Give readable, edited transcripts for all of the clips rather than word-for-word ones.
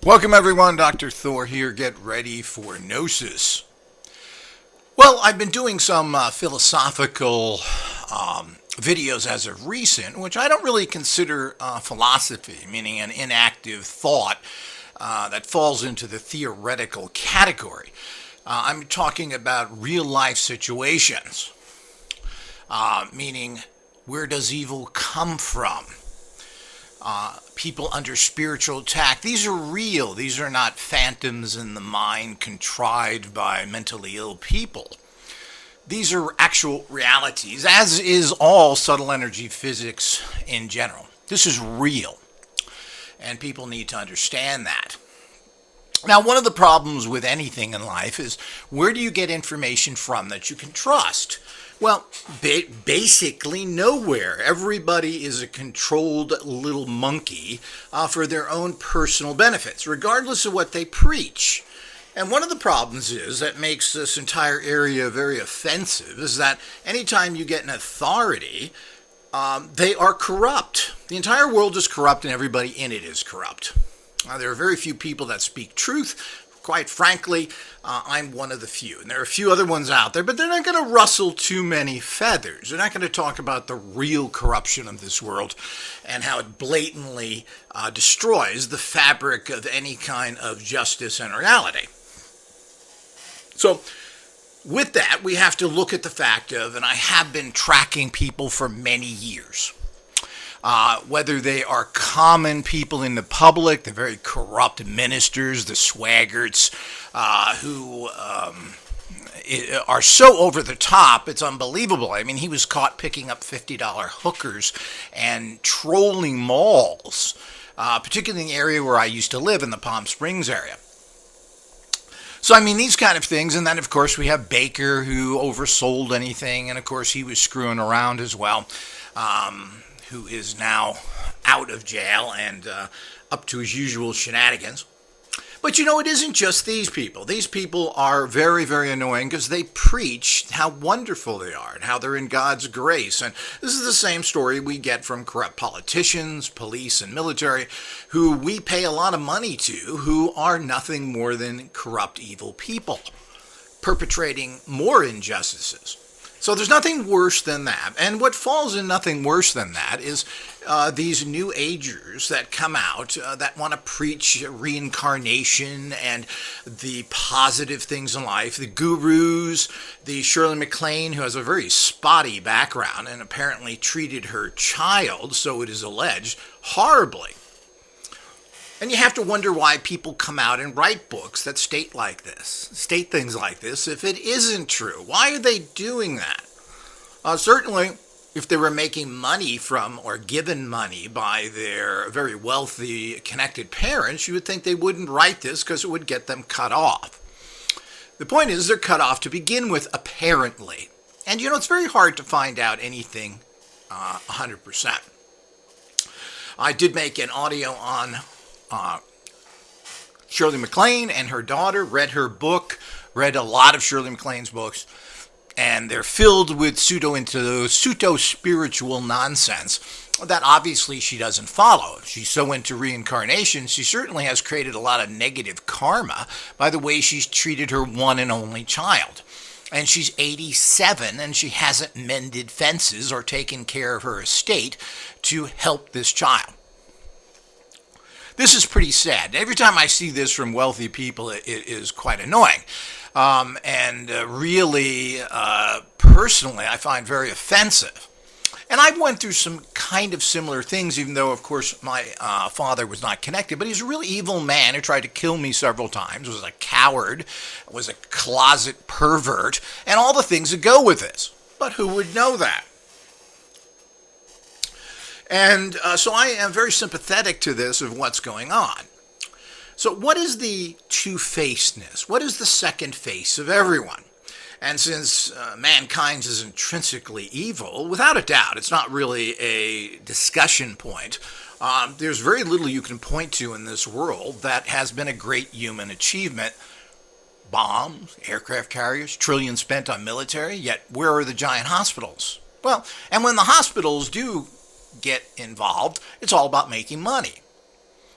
Welcome everyone, Dr. Thor here. Get ready for Gnosis. Well, I've been doing some philosophical videos as of recent, which I don't really consider philosophy, meaning an inactive thought that falls into the theoretical category. I'm talking about real life situations, meaning where does evil come from? People under spiritual attack. These are real. These are not phantoms in the mind contrived by mentally ill people. These are actual realities, as is all subtle energy physics in general. This is real, and people need to understand that. Now, one of the problems with anything in life is where do you get information from that you can trust? Well, basically nowhere. Everybody is a controlled little monkey for their own personal benefits, regardless of what they preach. And one of the problems is that makes this entire area very offensive is that anytime you get an authority, they are corrupt. The entire world is corrupt and everybody in it is corrupt. There are very few people that speak truth. Quite frankly, I'm one of the few. And there are a few other ones out there, but they're not going to rustle too many feathers. They're not going to talk about the real corruption of this world and how it blatantly destroys the fabric of any kind of justice and reality. So, with that, we have to look at the fact of, and I have been tracking people for many years. Whether they are common people in the public, the very corrupt ministers, the swaggerts, who are so over the top, it's unbelievable. I mean, he was caught picking up $50 hookers and trolling malls, particularly in the area where I used to live, in the Palm Springs area. So, I mean, these kind of things. And then, of course, we have Baker, who oversold anything. And, of course, he was screwing around as well. Who is now out of jail and up to his usual shenanigans. But you know, it isn't just these people. These people are very, very annoying because they preach how wonderful they are and how they're in God's grace. And this is the same story we get from corrupt politicians, police, and military, who we pay a lot of money to, who are nothing more than corrupt, evil people, perpetrating more injustices. So there's nothing worse than that. And what falls in nothing worse than that is these new agers that come out that want to preach reincarnation and the positive things in life. The gurus, the Shirley MacLaine, who has a very spotty background and apparently treated her child, so it is alleged, horribly. And you have to wonder why people come out and write books that state things like this, if it isn't true. Why are they doing that? Certainly, if they were making money from or given money by their very wealthy, connected parents, you would think they wouldn't write this because it would get them cut off. The point is, they're cut off to begin with, apparently. And you know, it's very hard to find out anything 100%. I did make an audio on Shirley MacLaine and her daughter, read her book, read a lot of Shirley MacLaine's books, and they're filled with pseudo-spiritual nonsense that obviously she doesn't follow. She's so into reincarnation, she certainly has created a lot of negative karma by the way she's treated her one and only child. And she's 87 and she hasn't mended fences or taken care of her estate to help this child. This is pretty sad. Every time I see this from wealthy people, it is quite annoying. Really, personally, I find very offensive. And I went through some kind of similar things, even though, of course, my father was not connected. But he's a really evil man who tried to kill me several times, was a coward, was a closet pervert, and all the things that go with this. But who would know that? And so I am very sympathetic to this of what's going on. So what is the two-facedness? What is the second face of everyone? And since mankind is intrinsically evil, without a doubt, it's not really a discussion point. There's very little you can point to in this world that has been a great human achievement. Bombs, aircraft carriers, trillions spent on military, yet where are the giant hospitals? Well, and when the hospitals do get involved, it's all about making money.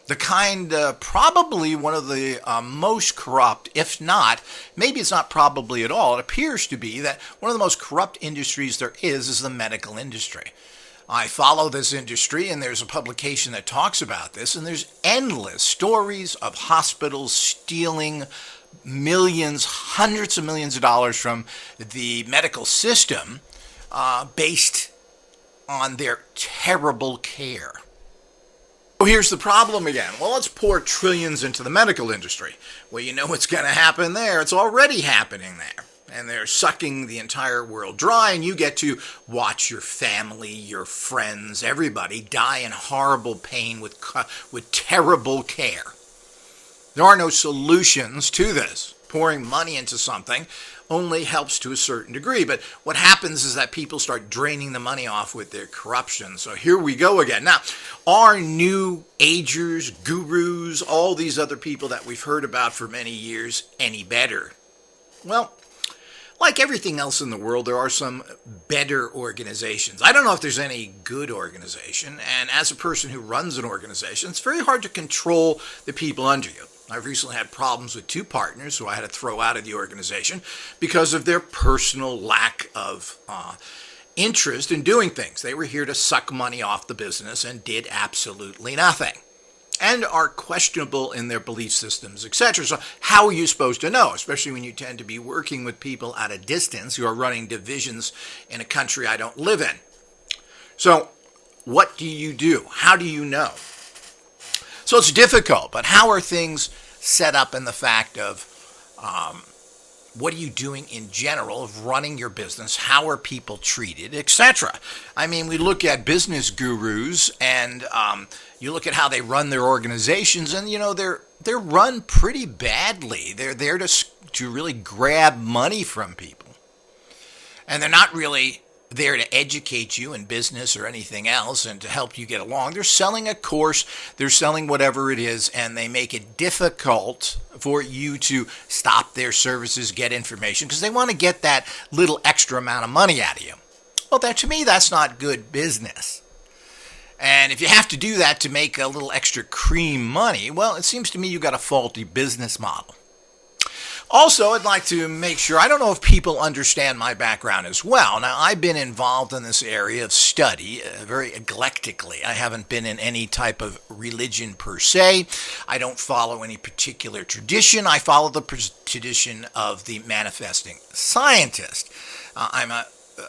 The kind, probably one of the most corrupt, if not, maybe it's not probably at all, it appears to be that one of the most corrupt industries there is the medical industry. I follow this industry, and there's a publication that talks about this, and there's endless stories of hospitals stealing millions, hundreds of millions of dollars from the medical system based on their terrible care. So here's the problem again. Well, let's pour trillions into the medical industry. Well, you know what's going to happen there. It's already happening there. And they're sucking the entire world dry, and you get to watch your family, your friends, everybody die in horrible pain with terrible care. There are no solutions to this. Pouring money into something only helps to a certain degree. But what happens is that people start draining the money off with their corruption. So here we go again. Now, are new agers, gurus, all these other people that we've heard about for many years any better? Well, like everything else in the world, there are some better organizations. I don't know if there's any good organization. And as a person who runs an organization, it's very hard to control the people under you. I've recently had problems with two partners who I had to throw out of the organization because of their personal lack of interest in doing things. They were here to suck money off the business and did absolutely nothing, and are questionable in their belief systems, etc. So how are you supposed to know, especially when you tend to be working with people at a distance who are running divisions in a country I don't live in? So what do you do? How do you know? So it's difficult, but how are things set up in the fact of what are you doing in general of running your business? How are people treated, etc.? I mean, we look at business gurus, and you look at how they run their organizations, and you know they're run pretty badly. They're there to really grab money from people, and they're not really there to educate you in business or anything else and to help you get along. They're selling a course, they're selling whatever it is, and they make it difficult for you to stop their services, get information, because they want to get that little extra amount of money out of you. Well, to me, that's not good business. And if you have to do that to make a little extra cream money, well, it seems to me you've got a faulty business model. Also, I'd like to make sure, I don't know if people understand my background as well. Now, I've been involved in this area of study very eclectically. I haven't been in any type of religion per se. I don't follow any particular tradition. I follow the tradition of the manifesting scientist. I'm a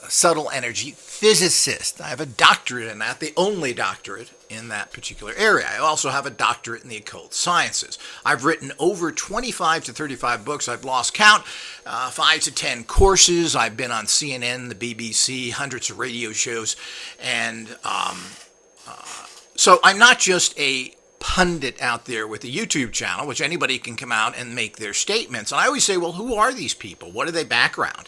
subtle energy physicist. I have a doctorate in that, the only doctorate in that particular area. I also have a doctorate in the occult sciences. I've written over 25 to 35 books. I've lost count, 5 to 10 courses. I've been on CNN, the BBC, hundreds of radio shows. And so I'm not just a pundit out there with a YouTube channel, which anybody can come out and make their statements. And I always say, well, who are these people? What are they background?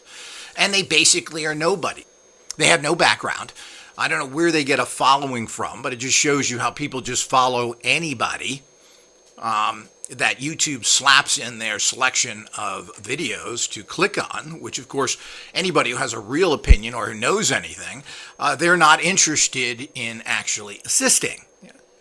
And they basically are nobody. They have no background. I don't know where they get a following from, but it just shows you how people just follow anybody that YouTube slaps in their selection of videos to click on, which, of course, anybody who has a real opinion or who knows anything, they're not interested in actually assisting,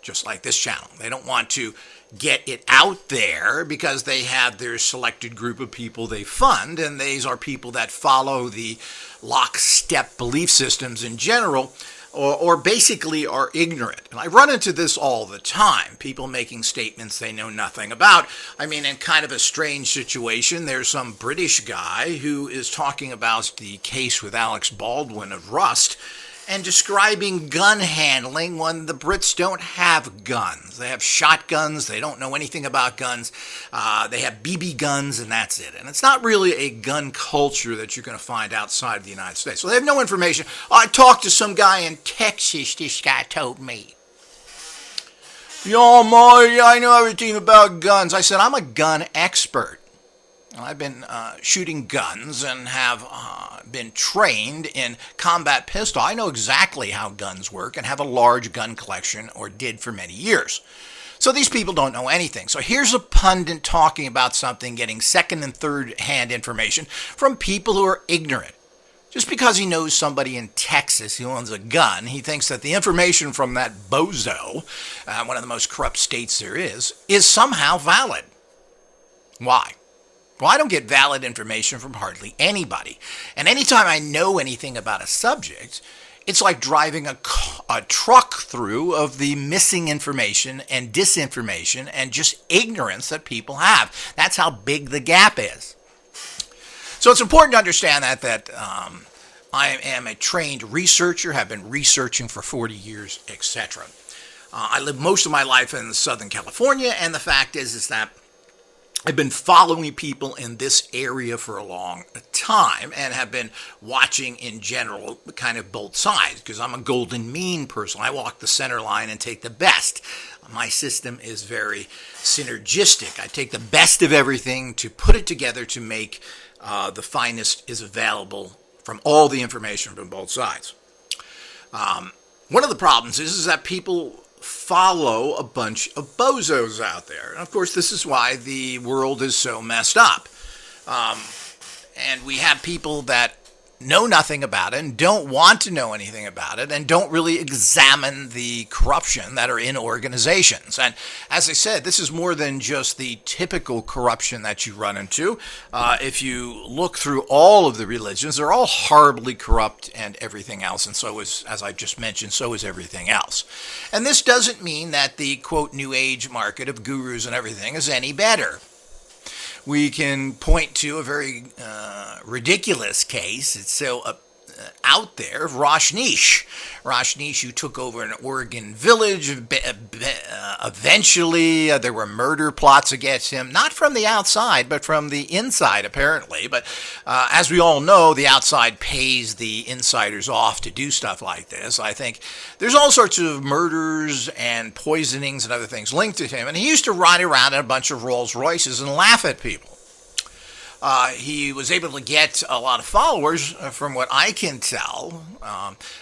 just like this channel. They don't want to get it out there because they have their selected group of people they fund, and these are people that follow the lockstep belief systems in general, or basically are ignorant. And I run into this all the time, people making statements they know nothing about. I mean, in kind of a strange situation, there's some British guy who is talking about the case with Alex Baldwin of Rust, and describing gun handling when the Brits don't have guns. They have shotguns. They don't know anything about guns. They have BB guns, and that's it. And it's not really a gun culture that you're going to find outside of the United States. So they have no information. I talked to some guy in Texas, this guy told me. Yo, Marty, I know everything about guns. I said, I'm a gun expert. I've been shooting guns and have been trained in combat pistol. I know exactly how guns work and have a large gun collection, or did for many years. So these people don't know anything. So here's a pundit talking about something, getting second and third hand information from people who are ignorant. Just because he knows somebody in Texas who owns a gun, he thinks that the information from that bozo, one of the most corrupt states there is somehow valid. Why? Well, I don't get valid information from hardly anybody. And anytime I know anything about a subject, it's like driving a truck through of the missing information and disinformation and just ignorance that people have. That's how big the gap is. So it's important to understand that I am a trained researcher, have been researching for 40 years, etc. I lived most of my life in Southern California, and the fact is that I've been following people in this area for a long time and have been watching in general kind of both sides because I'm a golden mean person. I walk the center line and take the best. My system is very synergistic. I take the best of everything to put it together to make the finest is available from all the information from both sides. One of the problems is that people follow a bunch of bozos out there. And of course, this is why the world is so messed up. And we have people that know nothing about it and don't want to know anything about it and don't really examine the corruption that are in organizations. And as I said, this is more than just the typical corruption that you run into. If you look through all of the religions, they're all horribly corrupt and everything else. And so is, as I just mentioned, so is everything else. And this doesn't mean that the, quote, new age market of gurus and everything is any better. We can point to a very ridiculous case. It's so out there of Rajneesh. Rajneesh, who took over an Oregon village. Eventually, there were murder plots against him, not from the outside, but from the inside, apparently. But as we all know, the outside pays the insiders off to do stuff like this. I think there's all sorts of murders and poisonings and other things linked to him. And he used to ride around in a bunch of Rolls Royces and laugh at people. He was able to get a lot of followers, from what I can tell,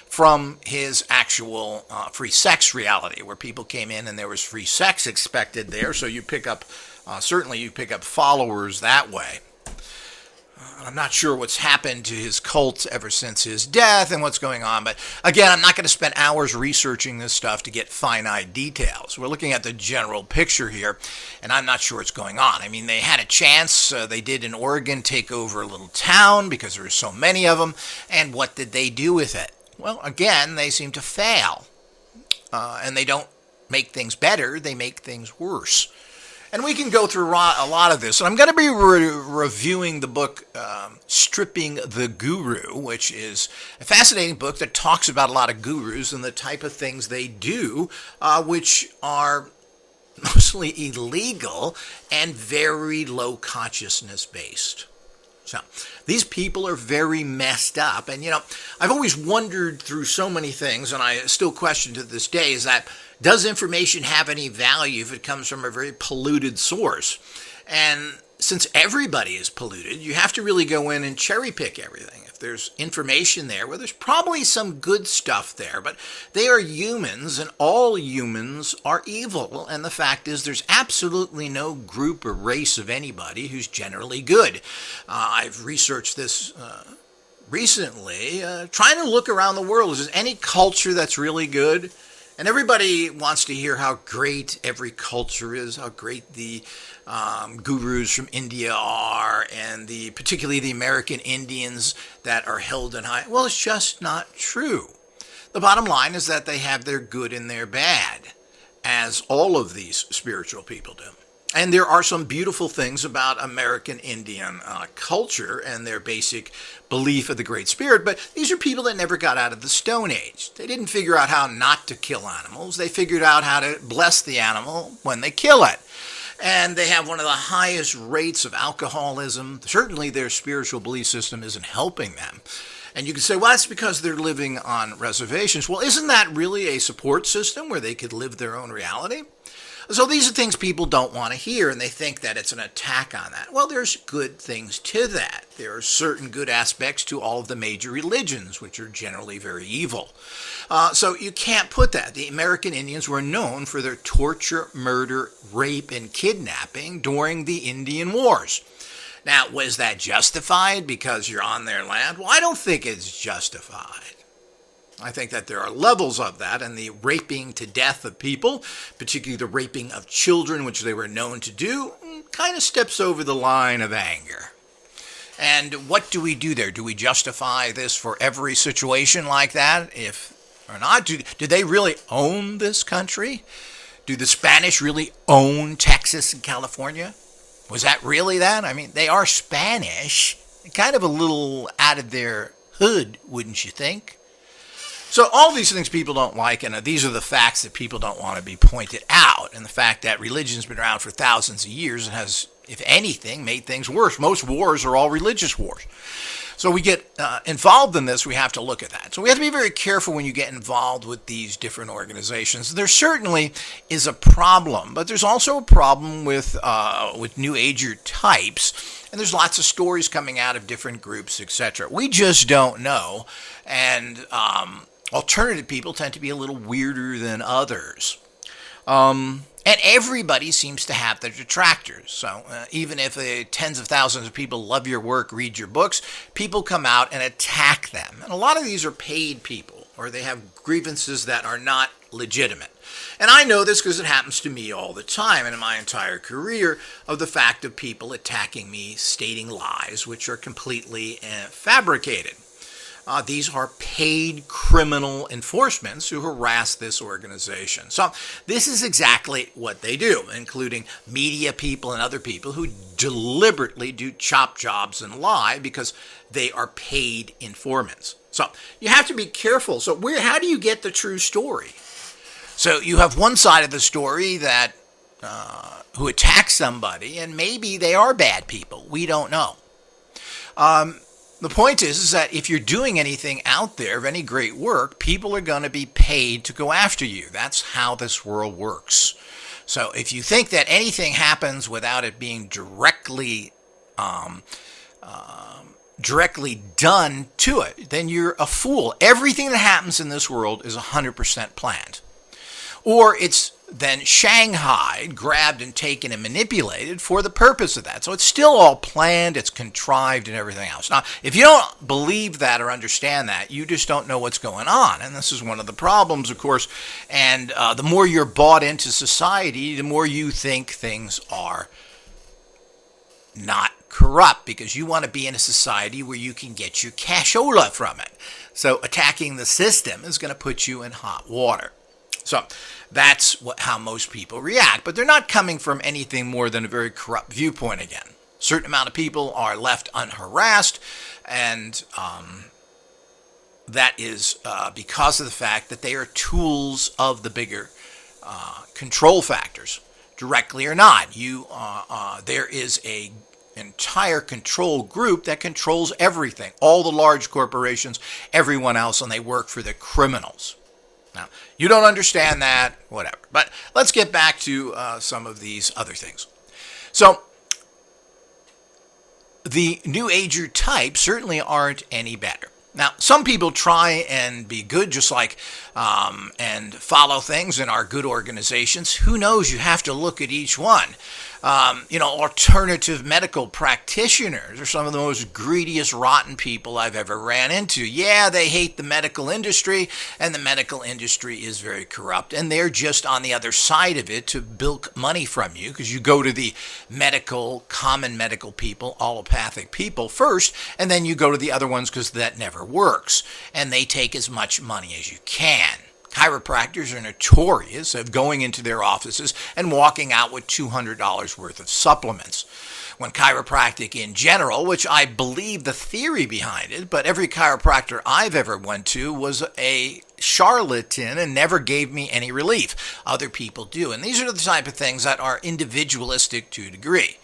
from his actual free sex reality, where people came in and there was free sex expected there. So you pick up, certainly you pick up followers that way. I'm not sure what's happened to his cult ever since his death and what's going on. But again, I'm not going to spend hours researching this stuff to get finite details. We're looking at the general picture here, and I'm not sure what's going on. I mean, they had a chance. They did in Oregon take over a little town because there were so many of them. And what did they do with it? Well, again, they seem to fail. And they don't make things better. They make things worse. And we can go through a lot of this. And I'm going to be reviewing the book Stripping the Guru, which is a fascinating book that talks about a lot of gurus and the type of things they do, which are mostly illegal and very low consciousness based. So these people are very messed up. And, you know, I've always wondered through so many things, and I still question to this day, is that does information have any value if it comes from a very polluted source? And since everybody is polluted, you have to really go in and cherry pick everything. If there's information there, well, there's probably some good stuff there, but they are humans, and all humans are evil. And the fact is there's absolutely no group or race of anybody who's generally good. I've researched this recently, trying to look around the world. Is there any culture that's really good? And everybody wants to hear how great every culture is, how great the gurus from India are, and particularly the American Indians that are held in high. Well, it's just not true. The bottom line is that they have their good and their bad, as all of these spiritual people do. And there are some beautiful things about American Indian culture and their basic belief of the Great Spirit, but these are people that never got out of the Stone Age. They didn't figure out how not to kill animals. They figured out how to bless the animal when they kill it. And they have one of the highest rates of alcoholism. Certainly their spiritual belief system isn't helping them. And you can say, well, that's because they're living on reservations. Well, isn't that really a support system where they could live their own reality? So these are things people don't want to hear, and they think that it's an attack on that. Well, there's good things to that. There are certain good aspects to all of the major religions, which are generally very evil. So you can't put that. The American Indians were known for their torture, murder, rape, and kidnapping during the Indian Wars. Now, was that justified because you're on their land? Well, I don't think it's justified. I think that there are levels of that, and the raping to death of people, particularly the raping of children, which they were known to do, kind of steps over the line of anger. And what do we do there? Do we justify this for every situation like that? If or not, do they really own this country? Do the Spanish really own Texas and California? Was that really that? I mean, they are Spanish, kind of a little out of their hood, wouldn't you think? So all these things people don't like, and these are the facts that people don't want to be pointed out. And the fact that religion's been around for thousands of years and has, if anything, made things worse. Most wars are all religious wars. So we get involved in this, we have to look at that. So we have to be very careful when you get involved with these different organizations. There certainly is a problem, but there's also a problem with New Ager types, and there's lots of stories coming out of different groups, etc. We just don't know, and alternative people tend to be a little weirder than others. And everybody seems to have their detractors. So even if tens of thousands of people love your work, read your books, people come out and attack them. And a lot of these are paid people, or they have grievances that are not legitimate. And I know this because it happens to me all the time and in my entire career, of the fact of people attacking me, stating lies, which are completely fabricated. These are paid criminal enforcements who harass this organization. So this is exactly what they do, including media people and other people who deliberately do chop jobs and lie because they are paid informants. So you have to be careful. So how do you get the true story? So you have one side of the story that who attacks somebody, and maybe they are bad people. We don't know. The point is that if you're doing anything out there of any great work, people are going to be paid to go after you. That's how this world works. So if you think that anything happens without it being directly done to it, then you're a fool. Everything that happens in this world is 100% planned. Or it's then shanghaied, grabbed and taken and manipulated for the purpose of that. So it's still all planned, it's contrived, and everything else. Now, if you don't believe that or understand that, you just don't know what's going on. And this is one of the problems, of course. And the more you're bought into society, the more you think things are not corrupt, because you want to be in a society where you can get your cashola from it. So attacking the system is going to put you in hot water. So that's how most people react. But they're not coming from anything more than a very corrupt viewpoint again. A certain amount of people are left unharassed, and that is because of the fact that they are tools of the bigger control factors, directly or not. There is a entire control group that controls everything, all the large corporations, everyone else, and they work for the criminals. Now, you don't understand that, whatever. But let's get back to some of these other things. So, the New Ager types certainly aren't any better. Now, some people try and be good, just like, and follow things and are good organizations. Who knows? You have to look at each one. Alternative medical practitioners are some of the most greediest, rotten people I've ever ran into. Yeah, they hate the medical industry, and the medical industry is very corrupt, and they're just on the other side of it to bilk money from you, because you go to the common medical people, allopathic people first, and then you go to the other ones because that never works, and they take as much money as you can. Chiropractors are notorious of going into their offices and walking out with $200 worth of supplements. When chiropractic in general, which I believe the theory behind it, but every chiropractor I've ever went to was a charlatan and never gave me any relief. Other people do. And these are the type of things that are individualistic to a degree.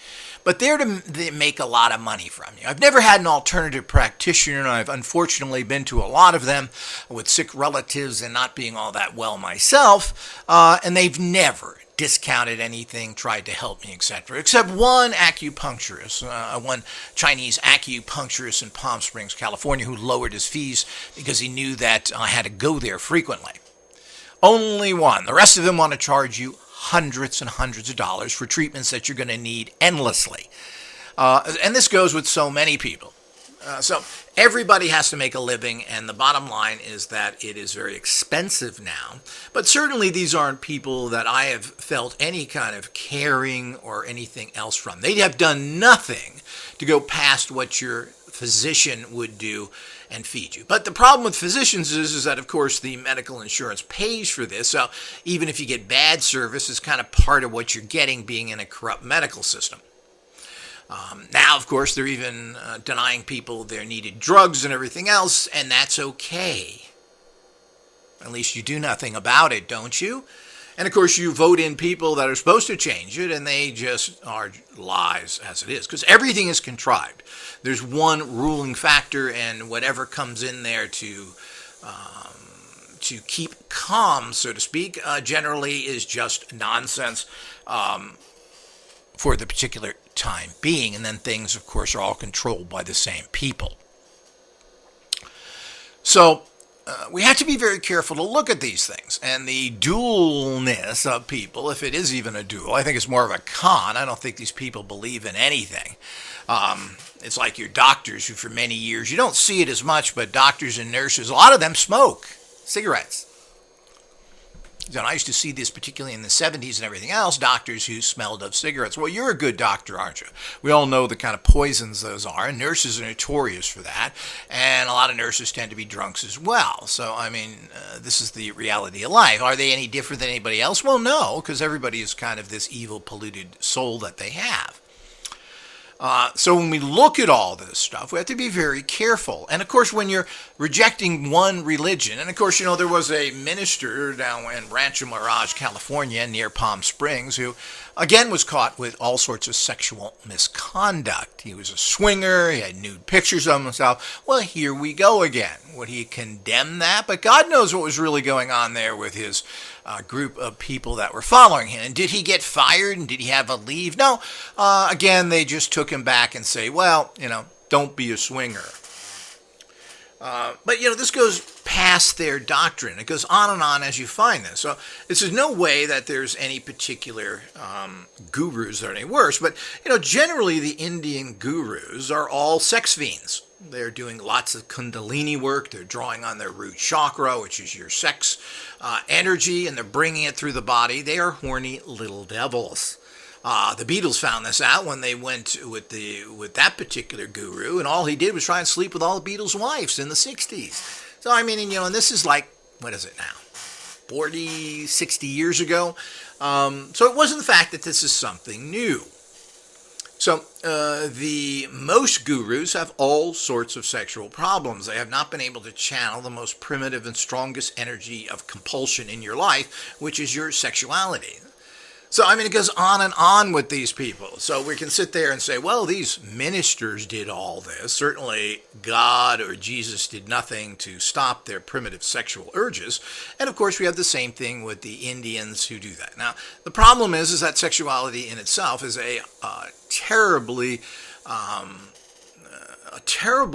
But they're to make a lot of money from you. I've never had an alternative practitioner, and I've unfortunately been to a lot of them with sick relatives and not being all that well myself, and they've never discounted anything, tried to help me, etc. Except one acupuncturist, one Chinese acupuncturist in Palm Springs, California, who lowered his fees because he knew that I had to go there frequently. Only one. The rest of them want to charge you hundreds and hundreds of dollars for treatments that you're going to need endlessly. And this goes with so many people. So everybody has to make a living, and the bottom line is that it is very expensive now. But certainly these aren't people that I have felt any kind of caring or anything else from. They have done nothing to go past what your physician would do and feed you. But the problem with physicians is that, of course, the medical insurance pays for this. So even if you get bad service, it's kind of part of what you're getting being in a corrupt medical system. Now, of course, they're even denying people their needed drugs and everything else, and that's okay. At least you do nothing about it, don't you? And, of course, you vote in people that are supposed to change it, and they just are lies as it is, because everything is contrived. There's one ruling factor, and whatever comes in there to keep calm, so to speak, generally is just nonsense for the particular time being, and then things, of course, are all controlled by the same people. So we have to be very careful to look at these things, and the dualness of people, if it is even a dual. I think it's more of a con. I don't think these people believe in anything. It's like your doctors who for many years, you don't see it as much, but doctors and nurses, a lot of them smoke cigarettes. And I used to see this particularly in the 70s and everything else, doctors who smelled of cigarettes. Well, you're a good doctor, aren't you? We all know the kind of poisons those are, and nurses are notorious for that, and a lot of nurses tend to be drunks as well. So, I mean, this is the reality of life. Are they any different than anybody else? Well, no, because everybody is kind of this evil, polluted soul that they have. So when we look at all this stuff, we have to be very careful. And of course, when you're rejecting one religion, and of course, you know, there was a minister down in Rancho Mirage, California, near Palm Springs, who again was caught with all sorts of sexual misconduct. He was a swinger, he had nude pictures of himself. Well, here we go again. Would he condemn that? But God knows what was really going on there with his group of people that were following him. And did he get fired, and did he have a leave? No. Again, they just took him back and say, well, you know, don't be a swinger. But, you know, this goes past their doctrine. It goes on and on as you find this. So this is no way that there's any particular gurus that are any worse. But, you know, generally the Indian gurus are all sex fiends. They're doing lots of kundalini work. They're drawing on their root chakra, which is your sex energy, and they're bringing it through the body. They are horny little devils. The Beatles found this out when they went with that particular guru, and all he did was try and sleep with all the Beatles' wives in the 60s. So, I mean, you know, and this is like, what is it now? 40, 60 years ago. So it wasn't the fact that this is something new. So the most gurus have all sorts of sexual problems. They have not been able to channel the most primitive and strongest energy of compulsion in your life, which is your sexuality. So, I mean, it goes on and on with these people. So we can sit there and say, well, these ministers did all this. Certainly God or Jesus did nothing to stop their primitive sexual urges. And, of course, we have the same thing with the Indians who do that. Now, the problem is that sexuality in itself is a terrible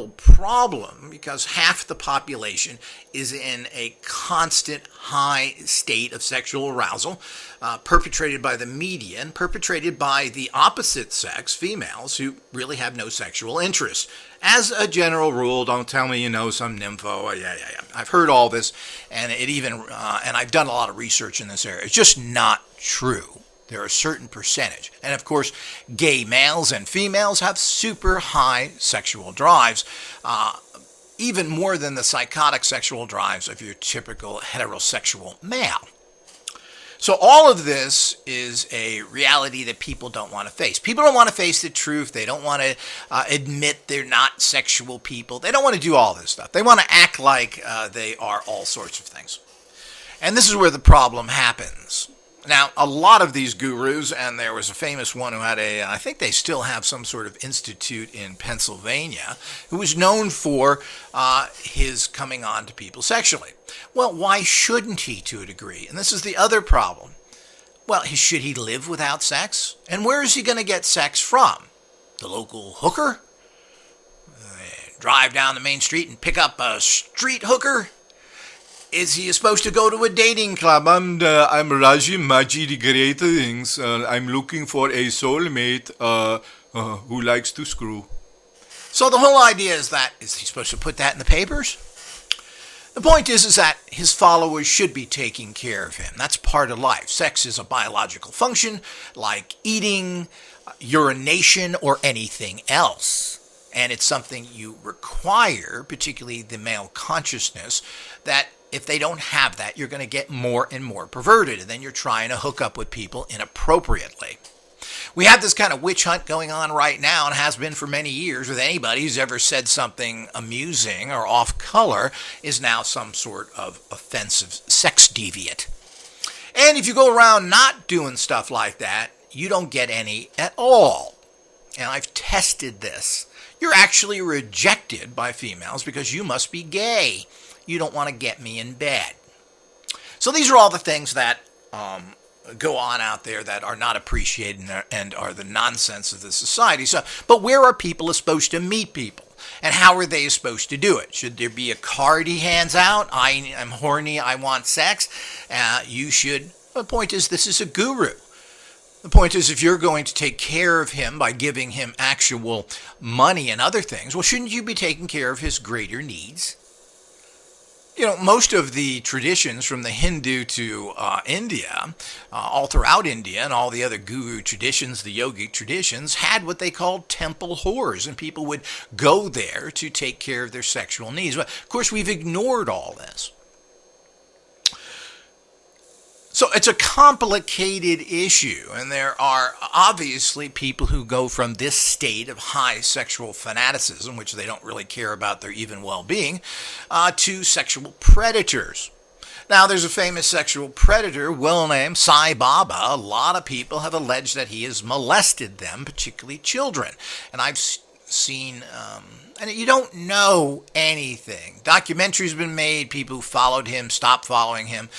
problem, because half the population is in a constant high state of sexual arousal, perpetrated by the media and perpetrated by the opposite sex, females, who really have no sexual interest. As a general rule, don't tell me you know some nympho. Yeah. I've heard all this, and and I've done a lot of research in this area. It's just not true. There are a certain percentage. And of course, gay males and females have super high sexual drives, even more than the psychotic sexual drives of your typical heterosexual male. So all of this is a reality that people don't want to face. People don't want to face the truth. They don't want to admit they're not sexual people. They don't want to do all this stuff. They want to act like they are all sorts of things. And this is where the problem happens. Now, a lot of these gurus, and there was a famous one who had I think they still have some sort of institute in Pennsylvania, who was known for his coming on to people sexually. Well, why shouldn't he to a degree? And this is the other problem. Well, should he live without sex? And where is he going to get sex from? The local hooker? Drive down the main street and pick up a street hooker? Is he supposed to go to a dating club? I'm Raji Maji the Great Things. I'm looking for a soulmate who likes to screw. So the whole idea is he supposed to put that in the papers? The point is that his followers should be taking care of him. That's part of life. Sex is a biological function like eating, urination, or anything else. And it's something you require, particularly the male consciousness, that if they don't have that, you're going to get more and more perverted, and then you're trying to hook up with people inappropriately. We have this kind of witch hunt going on right now, and has been for many years, with anybody who's ever said something amusing or off color is now some sort of offensive sex deviant. And if you go around not doing stuff like that, you don't get any at all. And I've tested this. You're actually rejected by females because you must be gay. You don't want to get me in bed. So these are all the things that go on out there that are not appreciated and are the nonsense of the society. So, but where are people supposed to meet people? And how are they supposed to do it? Should there be a card he hands out? I'm horny, I want sex. You should. The point is, this is a guru. The point is, if you're going to take care of him by giving him actual money and other things, well, shouldn't you be taking care of his greater needs? You know, most of the traditions from the Hindu to India, all throughout India and all the other guru traditions, the yogic traditions, had what they called temple whores, and people would go there to take care of their sexual needs. But, of course, we've ignored all this. So it's a complicated issue, and there are obviously people who go from this state of high sexual fanaticism, which they don't really care about their even well-being, to sexual predators. Now, there's a famous sexual predator, well-named Sai Baba. A lot of people have alleged that he has molested them, particularly children. And I've seen... and you don't know anything. Documentaries have been made. People who followed him stopped following him.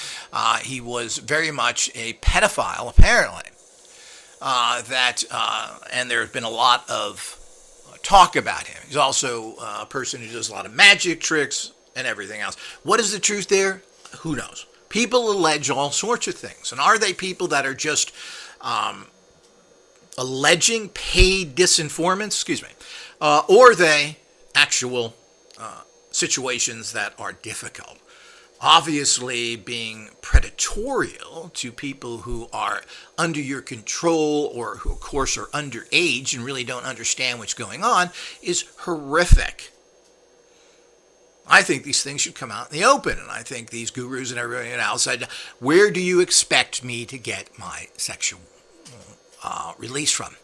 He was very much a pedophile, apparently. And there's been a lot of talk about him. He's also a person who does a lot of magic tricks and everything else. What is the truth there? Who knows? People allege all sorts of things. And are they people that are just alleging paid disinformants? Or are they actual situations that are difficult? Obviously, being predatorial to people who are under your control or who, of course, are underage and really don't understand what's going on is horrific. I think these things should come out in the open, and I think these gurus and everybody outside, where do you expect me to get my sexual release from?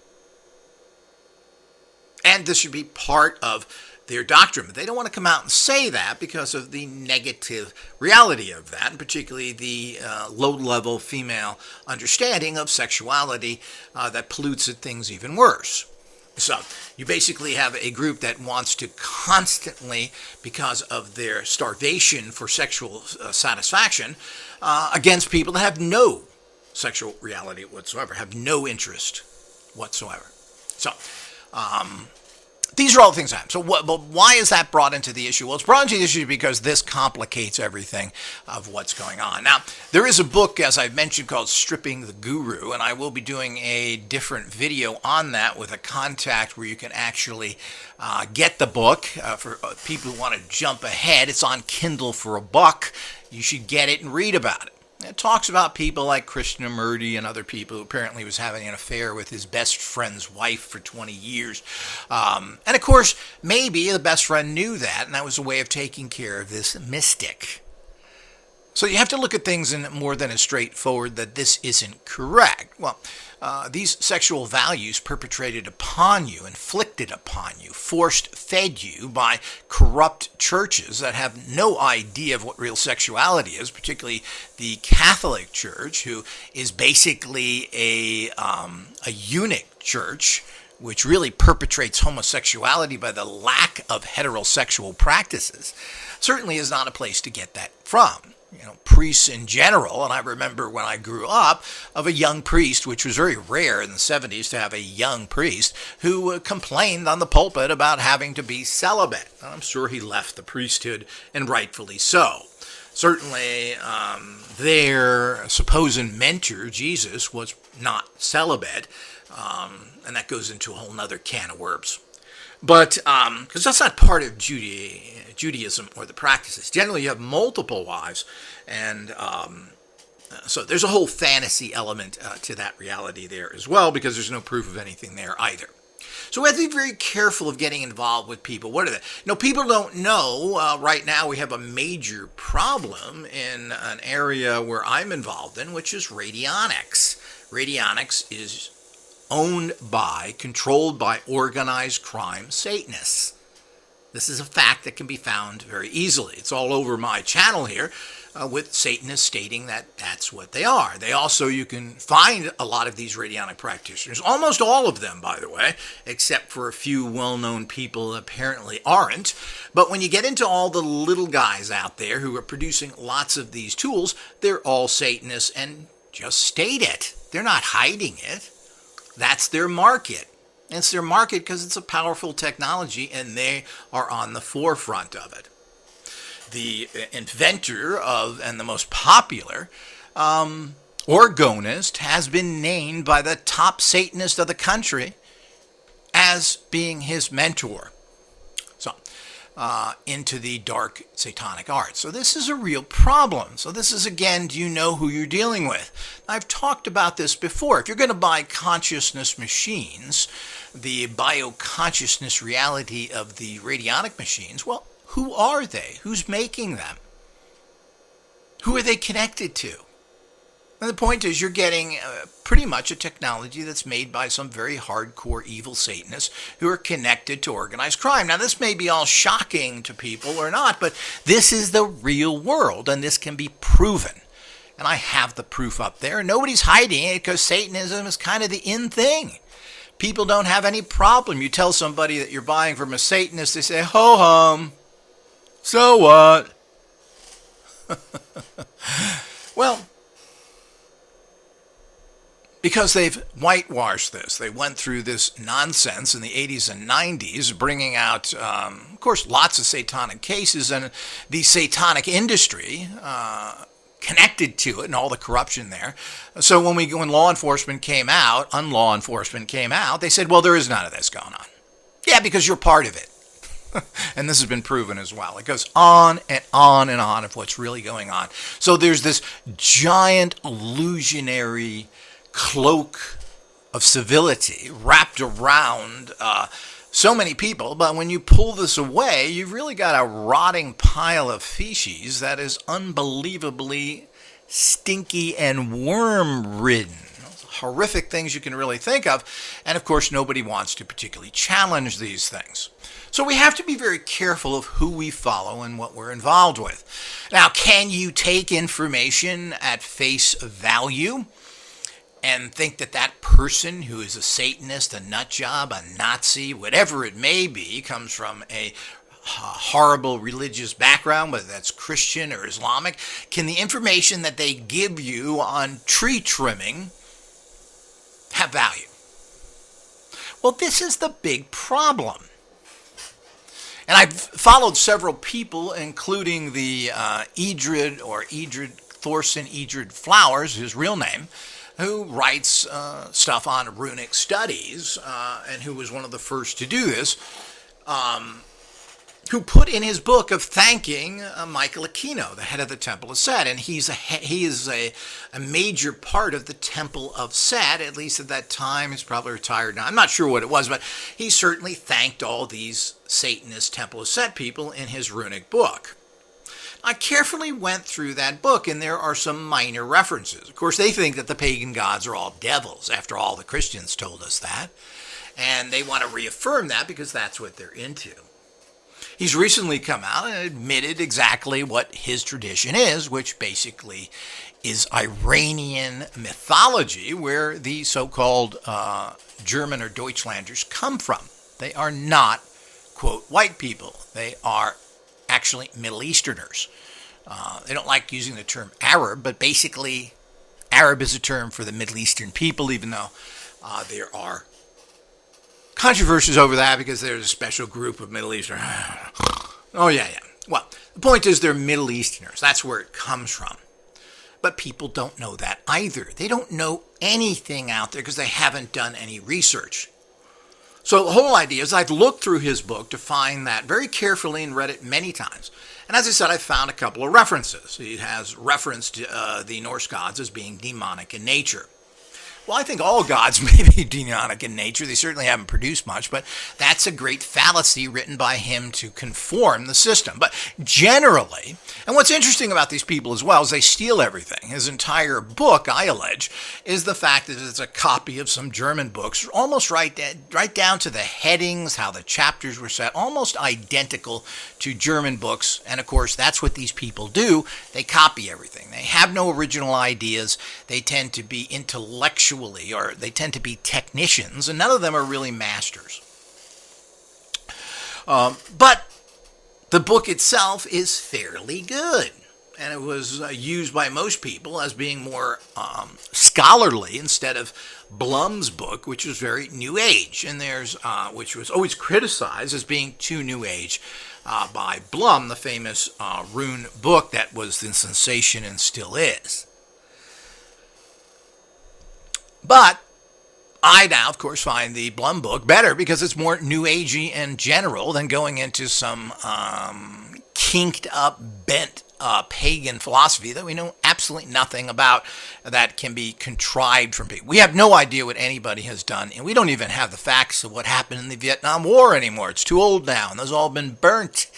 And this should be part of their doctrine. But they don't want to come out and say that because of the negative reality of that, and particularly the low-level female understanding of sexuality that pollutes things even worse. So you basically have a group that wants to constantly, because of their starvation for sexual satisfaction, against people that have no sexual reality whatsoever, have no interest whatsoever. So, these are all the things that happen. So but why is that brought into the issue? Well, it's brought into the issue because this complicates everything of what's going on. Now, there is a book, as I've mentioned, called Stripping the Guru, and I will be doing a different video on that with a contact where you can actually get the book for people who want to jump ahead. It's on Kindle for $1. You should get it and read about it. It talks about people like Krishnamurti and other people who apparently was having an affair with his best friend's wife for 20 years. And of course, maybe the best friend knew that, and that was a way of taking care of this mystic. So you have to look at things in more than as straightforward that this isn't correct. Well, these sexual values perpetrated upon you, inflicted upon you, forced fed you by corrupt churches that have no idea of what real sexuality is, particularly the Catholic Church, who is basically a eunuch church, which really perpetrates homosexuality by the lack of heterosexual practices, certainly is not a place to get that from. You know, priests in general, and I remember when I grew up of a young priest, which was very rare in the 70s to have a young priest who complained on the pulpit about having to be celibate. I'm sure he left the priesthood, and rightfully so. Certainly, their supposed mentor, Jesus, was not celibate, and that goes into a whole nother can of worms. But, because that's not part of Judaism or the practices. Generally, you have multiple wives, and so there's a whole fantasy element to that reality there as well, because there's no proof of anything there either. So we have to be very careful of getting involved with people. What are they? People don't know. Right now we have a major problem in an area where I'm involved in, which is radionics. Radionics is owned by, controlled by organized crime Satanists. This is a fact that can be found very easily. It's all over my channel here. With Satanists stating that that's what they are. They also, you can find a lot of these radionic practitioners, almost all of them, by the way, except for a few well-known people apparently aren't. But when you get into all the little guys out there who are producing lots of these tools, they're all Satanists and just state it. They're not hiding it. That's their market. And it's their market because it's a powerful technology and they are on the forefront of it. The inventor of, and the most popular, orgonist has been named by the top Satanist of the country as being his mentor. So, into the dark satanic arts. So this is a real problem. So this is, again, do you know who you're dealing with? I've talked about this before. If you're going to buy consciousness machines, the bioconsciousness reality of the radionic machines, well, who are they? Who's making them? Who are they connected to? And the point is, you're getting pretty much a technology that's made by some very hardcore evil Satanists who are connected to organized crime. Now, this may be all shocking to people or not, but this is the real world, and this can be proven. And I have the proof up there. Nobody's hiding it because Satanism is kind of the in thing. People don't have any problem. You tell somebody that you're buying from a Satanist, they say, ho hum. So what? Well, because they've whitewashed this. They went through this nonsense in the 80s and 90s, bringing out, of course, lots of satanic cases, and the satanic industry connected to it and all the corruption there. So when law enforcement came out, unlaw enforcement came out, they said, well, there is none of this going on. Yeah, because you're part of it. And this has been proven as well. It goes on and on and on of what's really going on. So there's this giant illusionary cloak of civility wrapped around so many people. But when you pull this away, you've really got a rotting pile of feces that is unbelievably stinky and worm-ridden. Horrific things you can really think of. And of course, nobody wants to particularly challenge these things. So we have to be very careful of who we follow and what we're involved with. Now, can you take information at face value and think that that person who is a Satanist, a nut job, a Nazi, whatever it may be, comes from a horrible religious background, whether that's Christian or Islamic? Can the information that they give you on tree trimming have value? Well, this is the big problem. And I've followed several people, including the Edred Thorson Edred Flowers, his real name, who writes stuff on runic studies, and who was one of the first to do this, who put in his book of thanking Michael Aquino, the head of the Temple of Set, and he is a major part of the Temple of Set, at least at that time. He's probably retired now. I'm not sure what it was, but he certainly thanked all these Satanist Temple of Set people in his runic book. I carefully went through that book, and there are some minor references. Of course, they think that the pagan gods are all devils. After all, the Christians told us that, and they want to reaffirm that because that's what they're into. He's recently come out and admitted exactly what his tradition is, which basically is Iranian mythology, where the so-called German or Deutschlanders come from. They are not, quote, white people. They are actually Middle Easterners. They don't like using the term Arab, but basically Arab is a term for the Middle Eastern people, even though there are controversies over that because there's a special group of Middle Eastern. Oh, yeah. Well, The point is they're Middle Easterners. That's where it comes from. But people don't know that either. They don't know anything out there because they haven't done any research. So the whole idea is I've looked through his book to find that very carefully and read it many times. And as I said, I found a couple of references. He has referenced the Norse gods as being demonic in nature. Well, I think all gods may be demonic in nature. They certainly haven't produced much, but that's a great fallacy written by him to conform the system. But generally, and what's interesting about these people as well is they steal everything. His entire book, I allege, is the fact that it's a copy of some German books, almost right down to the headings, how the chapters were set, almost identical to German books. And of course, that's what these people do. They copy everything. They have no original ideas. They tend to be intellectual, or they tend to be technicians, and none of them are really masters. But the book itself is fairly good, and it was used by most people as being more scholarly instead of Blum's book, which was very New Age, and which was always criticized as being too New Age by Blum, the famous Rune book that was the sensation and still is. But I now, of course, find the Blum book better because it's more New Agey and general than going into some kinked up, bent pagan philosophy that we know absolutely nothing about, that can be contrived from people. We have no idea what anybody has done, and we don't even have the facts of what happened in the Vietnam War anymore. It's too old now, and those all been burnt.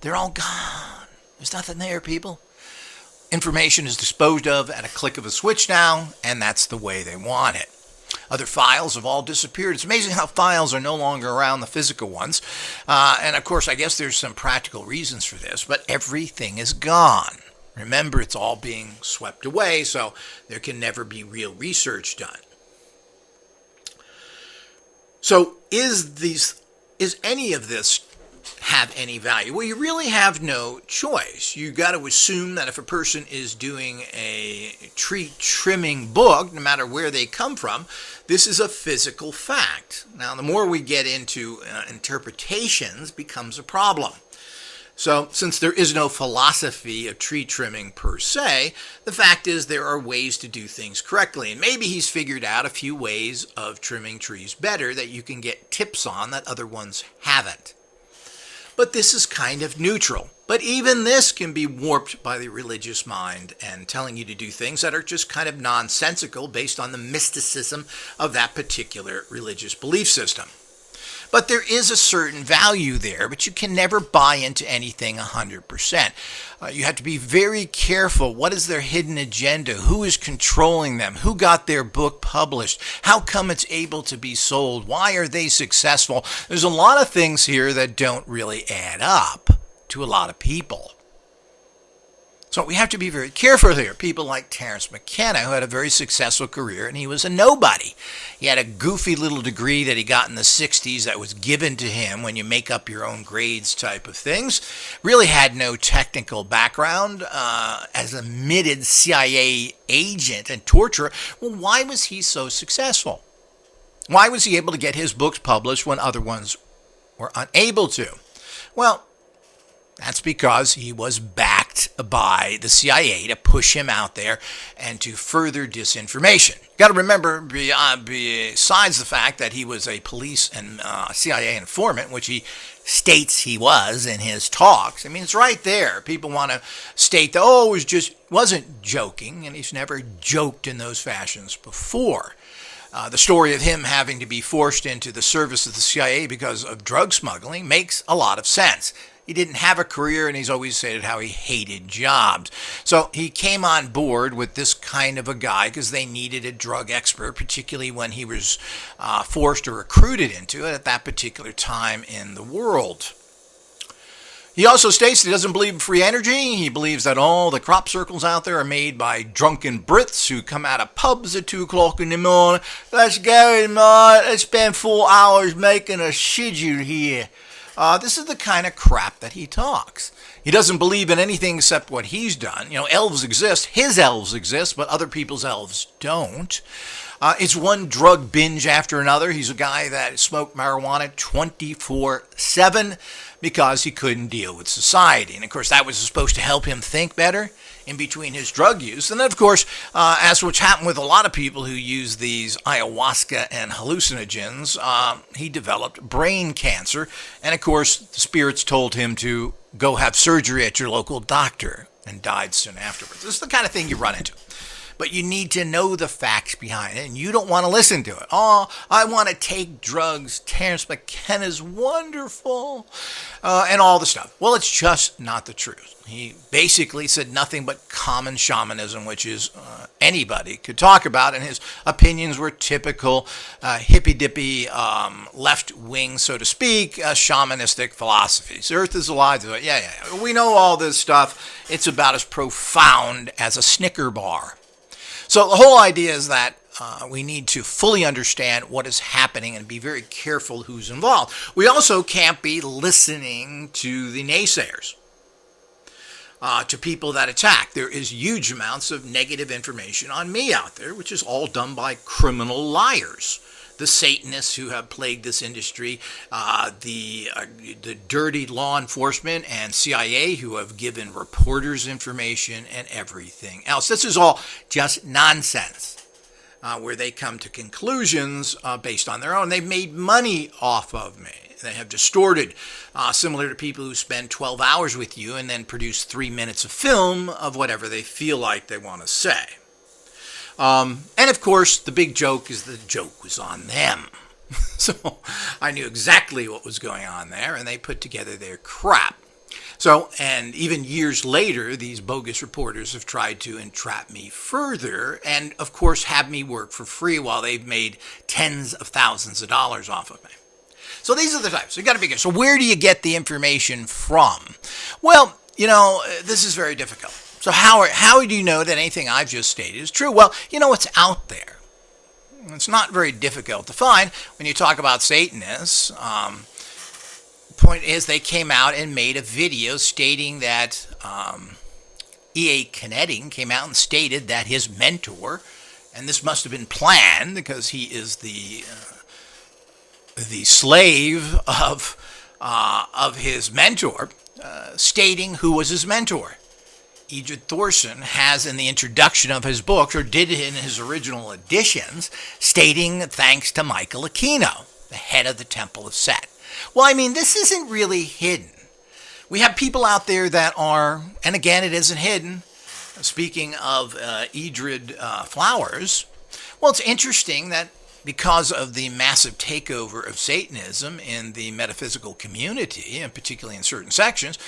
They're all gone. There's nothing there, people. Information is disposed of at a click of a switch now, and that's the way they want it. Other files have all disappeared. It's amazing how files are no longer around, the physical ones. And of course, I guess there's some practical reasons for this, but everything is gone. Remember, it's all being swept away, so there can never be real research done. So is any of this have any value? Well, you really have no choice. You got to assume that if a person is doing a tree trimming book, no matter where they come from, this is a physical fact. Now, the more we get into interpretations, becomes a problem. So, since there is no philosophy of tree trimming per se, the fact is there are ways to do things correctly. And maybe he's figured out a few ways of trimming trees better that you can get tips on that other ones haven't. But this is kind of neutral. But even this can be warped by the religious mind and telling you to do things that are just kind of nonsensical based on the mysticism of that particular religious belief system. But there is a certain value there, but you can never buy into anything 100%. You have to be very careful. What is their hidden agenda? Who is controlling them? Who got their book published? How come it's able to be sold? Why are they successful? There's a lot of things here that don't really add up to a lot of people. So we have to be very careful here. People like Terence McKenna, who had a very successful career, and he was a nobody. He had a goofy little degree that he got in the 60s that was given to him when you make up your own grades type of things. Really had no technical background as a admitted CIA agent and torturer. Well, why was he so successful? Why was he able to get his books published when other ones were unable to? Well, that's because he was backed by the CIA to push him out there and to further disinformation. You got to remember, besides the fact that he was a police and CIA informant, which he states he was in his talks. I mean, it's right there. People want to state that, it wasn't joking, and he's never joked in those fashions before. The story of him having to be forced into the service of the CIA because of drug smuggling makes a lot of sense. He didn't have a career, and he's always said how he hated jobs. So he came on board with this kind of a guy because they needed a drug expert, particularly when he was forced or recruited into it at that particular time in the world. He also states that he doesn't believe in free energy. He believes that all the crop circles out there are made by drunken Brits who come out of pubs at 2 o'clock in the morning. Let's go, mate. Let's spend 4 hours making a schedule here. This is the kind of crap that he talks. He doesn't believe in anything except what he's done. You know, elves exist. His elves exist, but other people's elves don't. It's one drug binge after another. He's a guy that smoked marijuana 24/7 because he couldn't deal with society. And of course, that was supposed to help him think better in between his drug use. And then, of course, as which happened with a lot of people who use these ayahuasca and hallucinogens, he developed brain cancer. And of course, the spirits told him to go have surgery at your local doctor and died soon afterwards. This is the kind of thing you run into. But you need to know the facts behind it, and you don't want to listen to it. Oh, I want to take drugs. Terence McKenna's wonderful, and all the stuff. Well, it's just not the truth. He basically said nothing but common shamanism, which is anybody could talk about, and his opinions were typical hippy-dippy, left-wing, so to speak, shamanistic philosophies. Earth is alive. Yeah. We know all this stuff. It's about as profound as a Snicker bar. So the whole idea is that we need to fully understand what is happening and be very careful who's involved. We also can't be listening to the naysayers, to people that attack. There is huge amounts of negative information on me out there, which is all done by criminal liars. The Satanists who have plagued this industry, the dirty law enforcement and CIA who have given reporters information and everything else. This is all just nonsense, where they come to conclusions based on their own. They've made money off of me. They have distorted, similar to people who spend 12 hours with you and then produce 3 minutes of film of whatever they feel like they want to say. And of course, the big joke is the joke was on them. So I knew exactly what was going on there, and they put together their crap. So, and even years later, these bogus reporters have tried to entrap me further and, of course, have me work for free while they've made tens of thousands of dollars off of me. So these are the types. So you got to be good. So where do you get the information from? Well, this is very difficult. So how do you know that anything I've just stated is true? Well, it's out there. It's not very difficult to find when you talk about Satanists. Point is, they came out and made a video stating that E.A. Kinetti came out and stated that his mentor, and this must have been planned because he is the slave of his mentor, stating who was his mentor. Edred Thorson has in the introduction of his book, or did in his original editions, stating thanks to Michael Aquino, the head of the Temple of Set. Well, this isn't really hidden. We have people out there that are, and again, it isn't hidden. Speaking of Edred Flowers, well, it's interesting that because of the massive takeover of Satanism in the metaphysical community, and particularly in certain sections,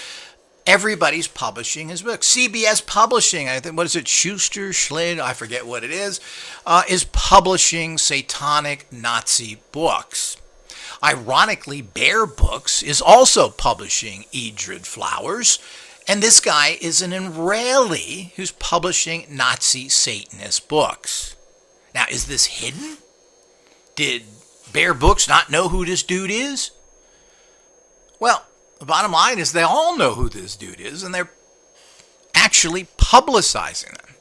everybody's publishing his book. CBS Publishing, I think, what is it, Schuster, Schlid, I forget what it is publishing satanic Nazi books. Ironically, Bear Books is also publishing Edred Flowers, and this guy is an Israeli who's publishing Nazi Satanist books. Now, is this hidden? Did Bear Books not know who this dude is? Well, the bottom line is they all know who this dude is, and they're actually publicizing him.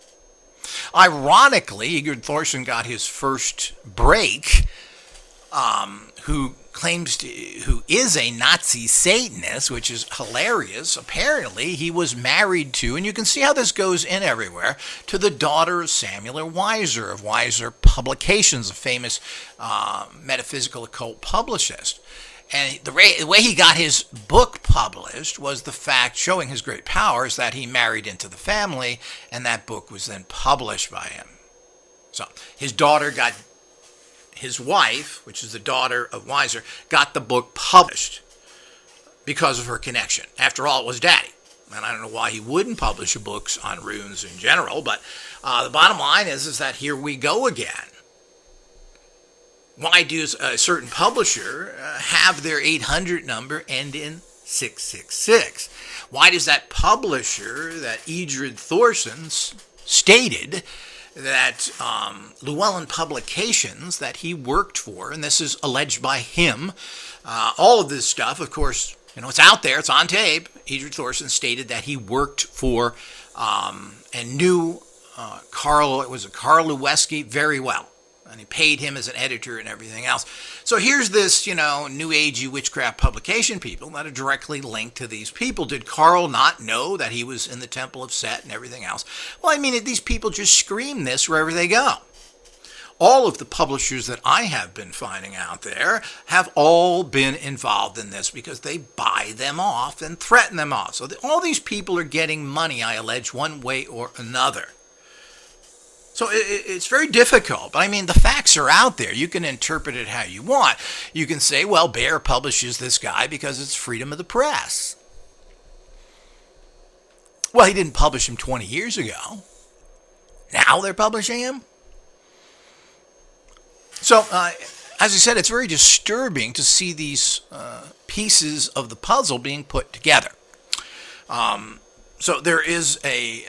Ironically, Edred Thorson got his first break, who is a Nazi Satanist, which is hilarious. Apparently, he was married to, and you can see how this goes in everywhere, to the daughter of Samuel Weiser of Weiser Publications, a famous metaphysical occult publicist. And the way he got his book published was the fact, showing his great powers, that he married into the family, and that book was then published by him. So his daughter got, his wife, which is the daughter of Weiser, got the book published because of her connection. After all, it was daddy. And I don't know why he wouldn't publish books on runes in general, but the bottom line is that here we go again. Why does a certain publisher have their 800 number end in 666? Why does that publisher, that Edred Thorson, stated that Llewellyn Publications that he worked for, and this is alleged by him, all of this stuff, of course, it's out there, it's on tape. Edred Thorson stated that he worked for and knew Carl Leweski very well. And he paid him as an editor and everything else. So here's this, New Agey witchcraft publication people that are directly linked to these people. Did Carl not know that he was in the Temple of Set and everything else? Well, I mean, these people just scream this wherever they go. All of the publishers that I have been finding out there have all been involved in this because they buy them off and threaten them off. So all these people are getting money, I allege, one way or another. So it's very difficult. But I mean, the facts are out there. You can interpret it how you want. You can say, well, Bayer publishes this guy because it's freedom of the press. Well, he didn't publish him 20 years ago. Now they're publishing him? So, as I said, it's very disturbing to see these pieces of the puzzle being put together. So there is a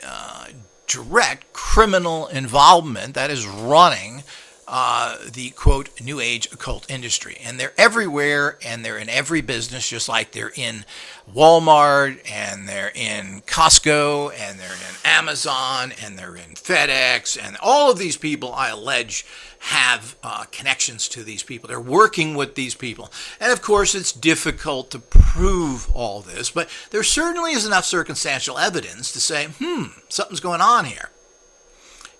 direct criminal involvement that is running the, quote, New Age occult industry. And they're everywhere, and they're in every business, just like they're in Walmart, and they're in Costco, and they're in Amazon, and they're in FedEx, and all of these people, I allege, have connections to these people. They're working with these people. And of course, it's difficult to prove all this, but there certainly is enough circumstantial evidence to say, something's going on here.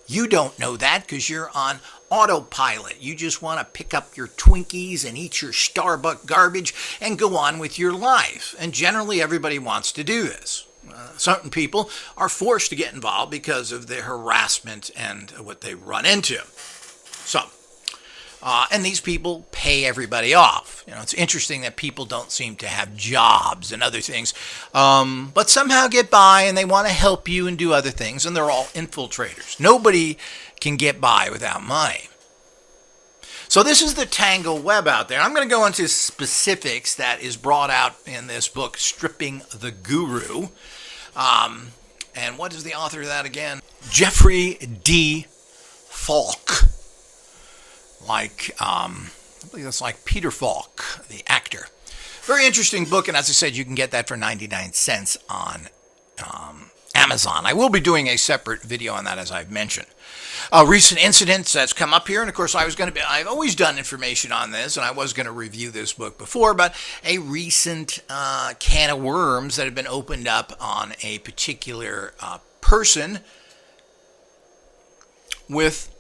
You don't know that because you're on autopilot. You just want to pick up your Twinkies and eat your Starbucks garbage and go on with your life. And generally, everybody wants to do this. Certain people are forced to get involved because of the harassment and what they run into. So, and these people pay everybody off. It's interesting that people don't seem to have jobs and other things, but somehow get by, and they want to help you and do other things, and they're all infiltrators. Nobody can get by without money. So this is the tangled web out there. I'm going to go into specifics that is brought out in this book, Stripping the Guru. And what is the author of that again? Jeffrey D. Falk. I believe that's like Peter Falk, the actor. Very interesting book, and as I said, you can get that for 99 cents on Amazon. I will be doing a separate video on that, as I've mentioned. Recent incidents that's come up here, and of course I've always done information on this, and I was going to review this book before, but a recent can of worms that had been opened up on a particular person with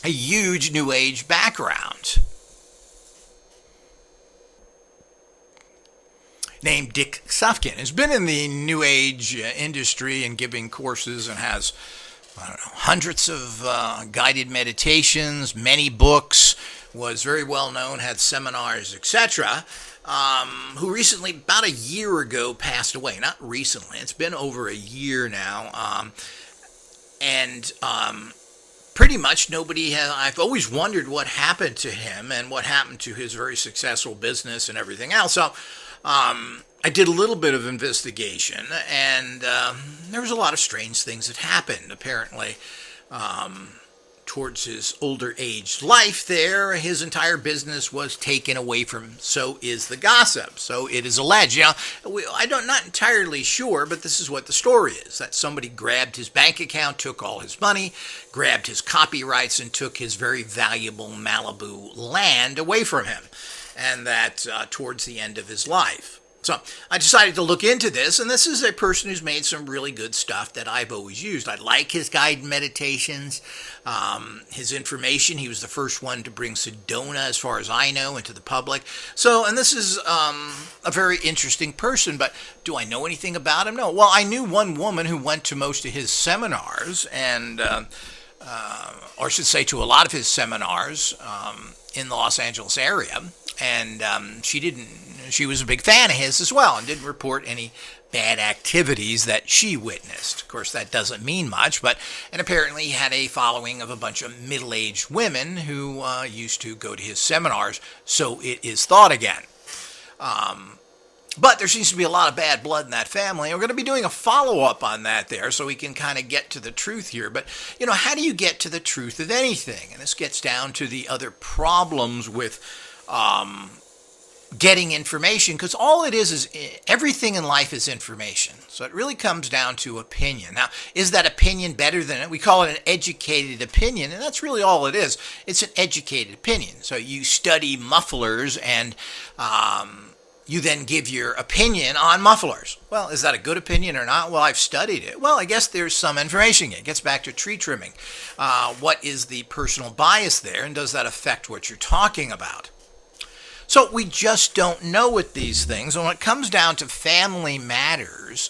a huge New Age background, named Dick Sufkin. Has been in the New Age industry and giving courses, and has, hundreds of guided meditations, many books, was very well known, had seminars, etc., who recently, about a year ago, passed away. Not recently, it's been over a year now, pretty much nobody has. I've always wondered what happened to him and what happened to his very successful business and everything else. So I did a little bit of investigation, and there was a lot of strange things that happened. Apparently, towards his older age life there, his entire business was taken away from him. So is the gossip. So it is alleged. I'm not entirely sure, but this is what the story is, that somebody grabbed his bank account, took all his money, grabbed his copyrights, and took his very valuable Malibu land away from him, and that towards the end of his life. So I decided to look into this, and this is a person who's made some really good stuff that I've always used. I like his guided meditations, his information. He was the first one to bring Sedona, as far as I know, into the public. So, and this is a very interesting person, but do I know anything about him? No. Well, I knew one woman who went to most of his seminars, and or I should say to a lot of his seminars in the Los Angeles area, and she was a big fan of his as well, and didn't report any bad activities that she witnessed. Of course, that doesn't mean much, and apparently he had a following of a bunch of middle-aged women who used to go to his seminars, so it is thought again. But there seems to be a lot of bad blood in that family, and we're going to be doing a follow-up on that there, so we can kind of get to the truth here. But, how do you get to the truth of anything? And this gets down to the other problems with getting information, because all it is everything in life is information. So it really comes down to opinion. Now, is that opinion better than it? We call it an educated opinion, and that's really all it is. It's an educated opinion. So you study mufflers and you then give your opinion on mufflers. Well, is that a good opinion or not? Well, I've studied it. Well, I guess there's some information. It gets back to tree trimming. What is the personal bias there, and does that affect what you're talking about? So we just don't know with these things. And when it comes down to family matters,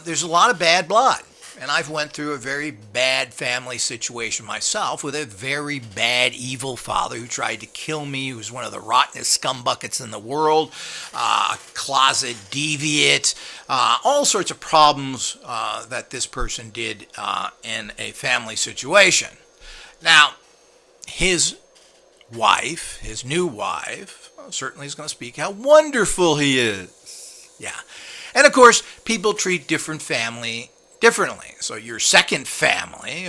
there's a lot of bad blood. And I've went through a very bad family situation myself with a very bad, evil father who tried to kill me, who was one of the rottenest scumbuckets in the world, a closet deviant, all sorts of problems that this person did in a family situation. Now, his wife, his new wife, certainly is going to speak how wonderful he is. Yeah. And of course, people treat different family differently. So your second family,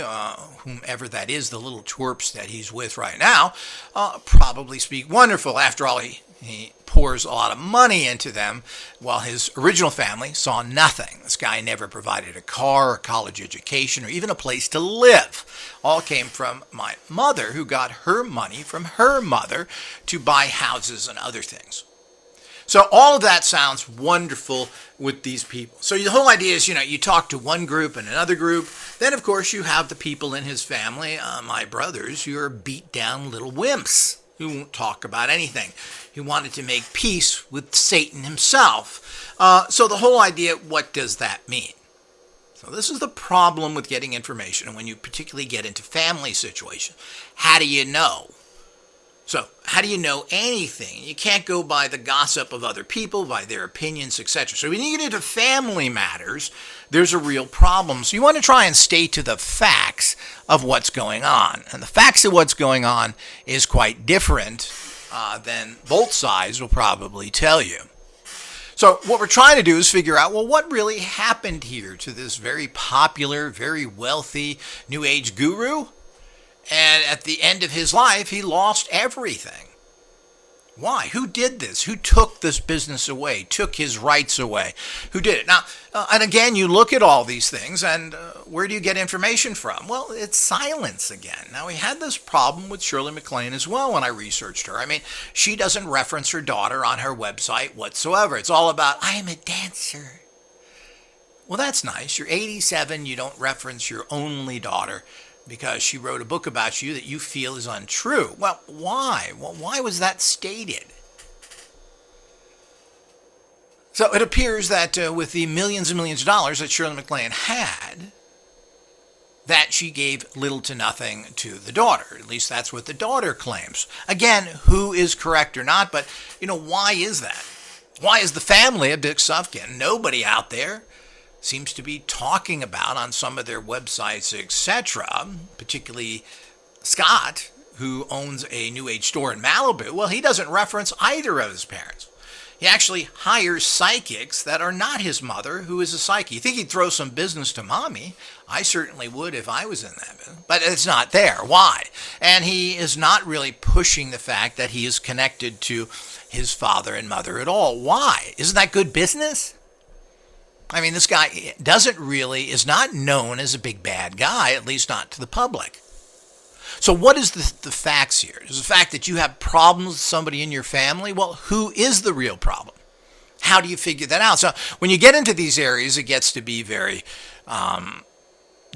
whomever that is, the little twerps that he's with right now, probably speak wonderful. After all, he pours a lot of money into them, while his original family saw nothing. This guy never provided a car, a college education, or even a place to live. All came from my mother, who got her money from her mother to buy houses and other things. So all of that sounds wonderful with these people. So the whole idea is, you talk to one group and another group. Then, of course, you have the people in his family, my brothers, who are beat down little wimps who won't talk about anything. He wanted to make peace with Satan himself. So the whole idea, what does that mean? So this is the problem with getting information. And when you particularly get into family situations, how do you know? So how do you know anything? You can't go by the gossip of other people, by their opinions, etc. So when you get into family matters, there's a real problem. So you want to try and stay to the facts of what's going on. And the facts of what's going on is quite different than both sides will probably tell you. So what we're trying to do is figure out, well, what really happened here to this very popular, very wealthy New Age guru? And at the end of his life, he lost everything. Why? Who did this? Who took this business away, took his rights away? Who did it? Now, and again, you look at all these things, and where do you get information from? Well, it's silence again. Now, we had this problem with Shirley MacLaine as well when I researched her. I mean, she doesn't reference her daughter on her website whatsoever. It's all about, I am a dancer. Well, that's nice. You're 87, you don't reference your only daughter because she wrote a book about you that you feel is untrue. Well, why? Well, why was that stated? So it appears that with the millions and millions of dollars that Shirley MacLaine had, that she gave little to nothing to the daughter. At least that's what the daughter claims. Again, who is correct or not, but, why is that? Why is the family of Dick Sufkin, nobody out there, seems to be talking about on some of their websites, etc., particularly Scott, who owns a New Age store in Malibu? Well, he doesn't reference either of his parents. He actually hires psychics that are not his mother, who is a psychic. You think he'd throw some business to mommy? I certainly would if I was in that business. But it's not there. Why? And he is not really pushing the fact that he is connected to his father and mother at all. Why? Isn't that good business? I mean, this guy is not known as a big bad guy, at least not to the public. So what is the facts here? Is the fact that you have problems with somebody in your family? Well, who is the real problem? How do you figure that out? So when you get into these areas, it gets to be very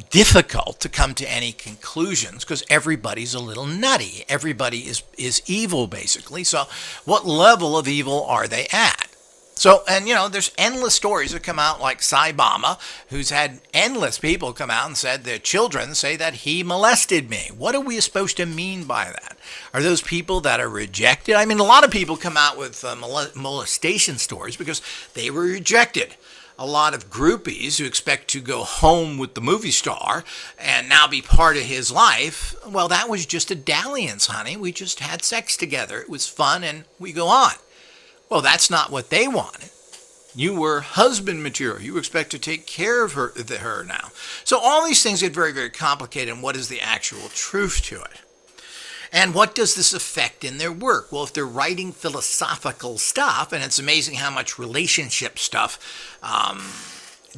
difficult to come to any conclusions because everybody's a little nutty. Everybody is evil, basically. So what level of evil are they at? So, and there's endless stories that come out, like Sai Bama, who's had endless people come out and said their children say that he molested me. What are we supposed to mean by that? Are those people that are rejected? I mean, a lot of people come out with molestation stories because they were rejected. A lot of groupies who expect to go home with the movie star and now be part of his life, well, that was just a dalliance, honey. We just had sex together. It was fun, and we go on. Well, that's not what they wanted. You were husband material. You expect to take care of her now. So all these things get very, very complicated, and what is the actual truth to it? And what does this affect in their work? Well, if they're writing philosophical stuff, and it's amazing how much relationship stuff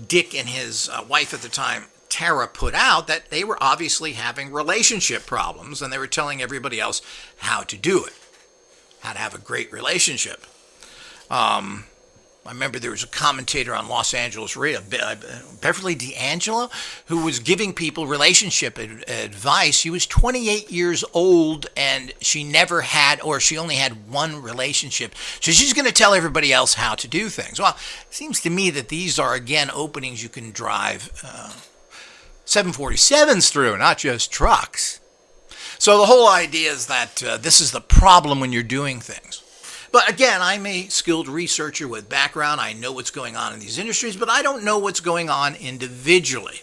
Dick and his wife at the time, Tara, put out, that they were obviously having relationship problems, and they were telling everybody else how to do it, how to have a great relationship. I remember there was a commentator on Los Angeles radio, Beverly D'Angelo, who was giving people relationship advice. She was 28 years old, and she never had, or she only had one relationship. So she's going to tell everybody else how to do things. Well, it seems to me that these are, again, openings you can drive 747s through, not just trucks. So the whole idea is that this is the problem when you're doing things. But again, I'm a skilled researcher with background. I know what's going on in these industries, but I don't know what's going on individually.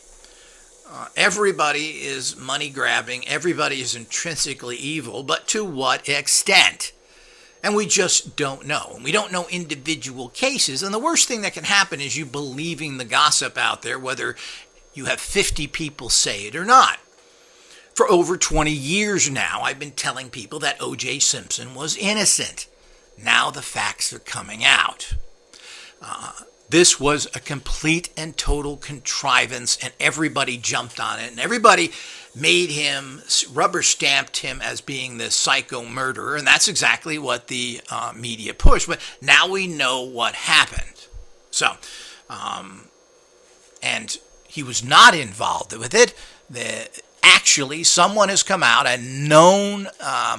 Everybody is money grabbing. Everybody is intrinsically evil, but to what extent? And we just don't know. We don't know individual cases. And the worst thing that can happen is you believing the gossip out there, whether you have 50 people say it or not. For over 20 years now, I've been telling people that O.J. Simpson was innocent. Now the facts are coming out. This was a complete and total contrivance, and everybody jumped on it, and everybody made him, rubber stamped him as being this psycho murderer, and that's exactly what the media pushed. But now we know what happened. So, and he was not involved with it. Actually, someone has come out, a known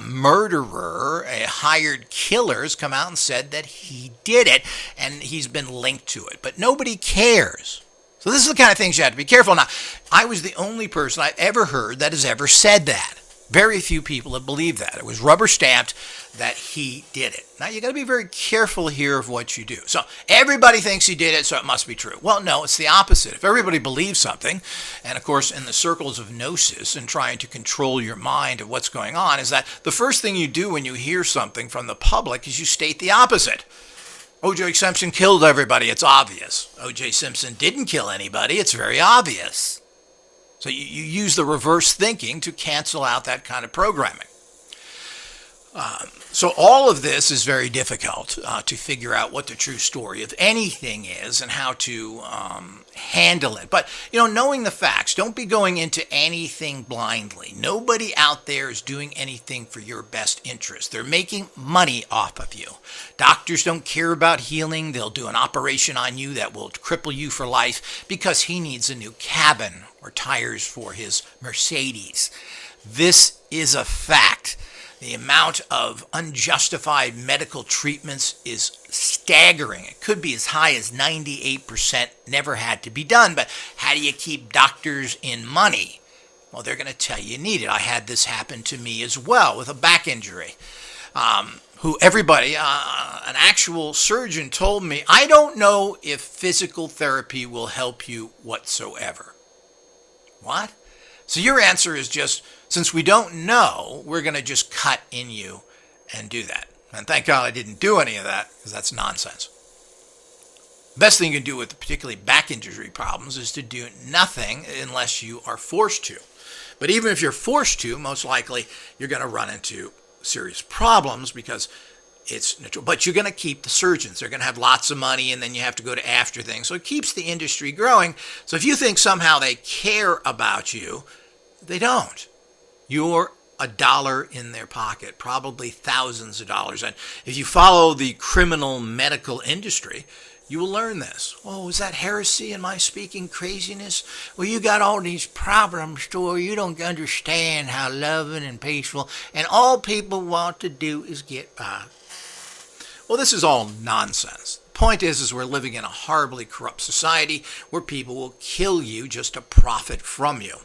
murderer, a hired killer, has come out and said that he did it, and he's been linked to it. But nobody cares. So this is the kind of things you have to be careful. Now, I was the only person I've ever heard that has ever said that. Very few people have believed that. It was rubber stamped that he did it. Now, you got to be very careful here of what you do. So everybody thinks he did it, so it must be true. Well, no, it's the opposite. If everybody believes something, and of course in the circles of gnosis and trying to control your mind of what's going on, is that the first thing you do when you hear something from the public is you state the opposite. O.J. Simpson killed everybody. It's obvious. O.J. Simpson didn't kill anybody. It's very obvious. So you use the reverse thinking to cancel out that kind of programming. So all of this is very difficult to figure out what the true story of anything is and how to handle it. But, knowing the facts, don't be going into anything blindly. Nobody out there is doing anything for your best interest. They're making money off of you. Doctors don't care about healing. They'll do an operation on you that will cripple you for life because he needs a new cabin or tires for his Mercedes. This is a fact. The amount of unjustified medical treatments is staggering. It could be as high as 98% never had to be done. But how do you keep doctors in money? Well, they're going to tell you need it. I had this happen to me as well with a back injury. An actual surgeon told me, I don't know if physical therapy will help you whatsoever. What? So your answer is just, since we don't know, we're going to just cut in you and do that. And thank God I didn't do any of that, because that's nonsense. The best thing you can do with particularly back injury problems is to do nothing unless you are forced to. But even if you're forced to, most likely you're going to run into serious problems because it's natural. But you're going to keep the surgeons. They're going to have lots of money, and then you have to go to after things. So it keeps the industry growing. So if you think somehow they care about you, they don't. You're a dollar in their pocket, probably thousands of dollars. And if you follow the criminal medical industry, you will learn this. Oh, is that heresy? Am I speaking craziness? Well, you got all these problems, or you don't understand how loving and peaceful, and all people want to do is get by. Well, this is all nonsense. The point is we're living in a horribly corrupt society where people will kill you just to profit from you.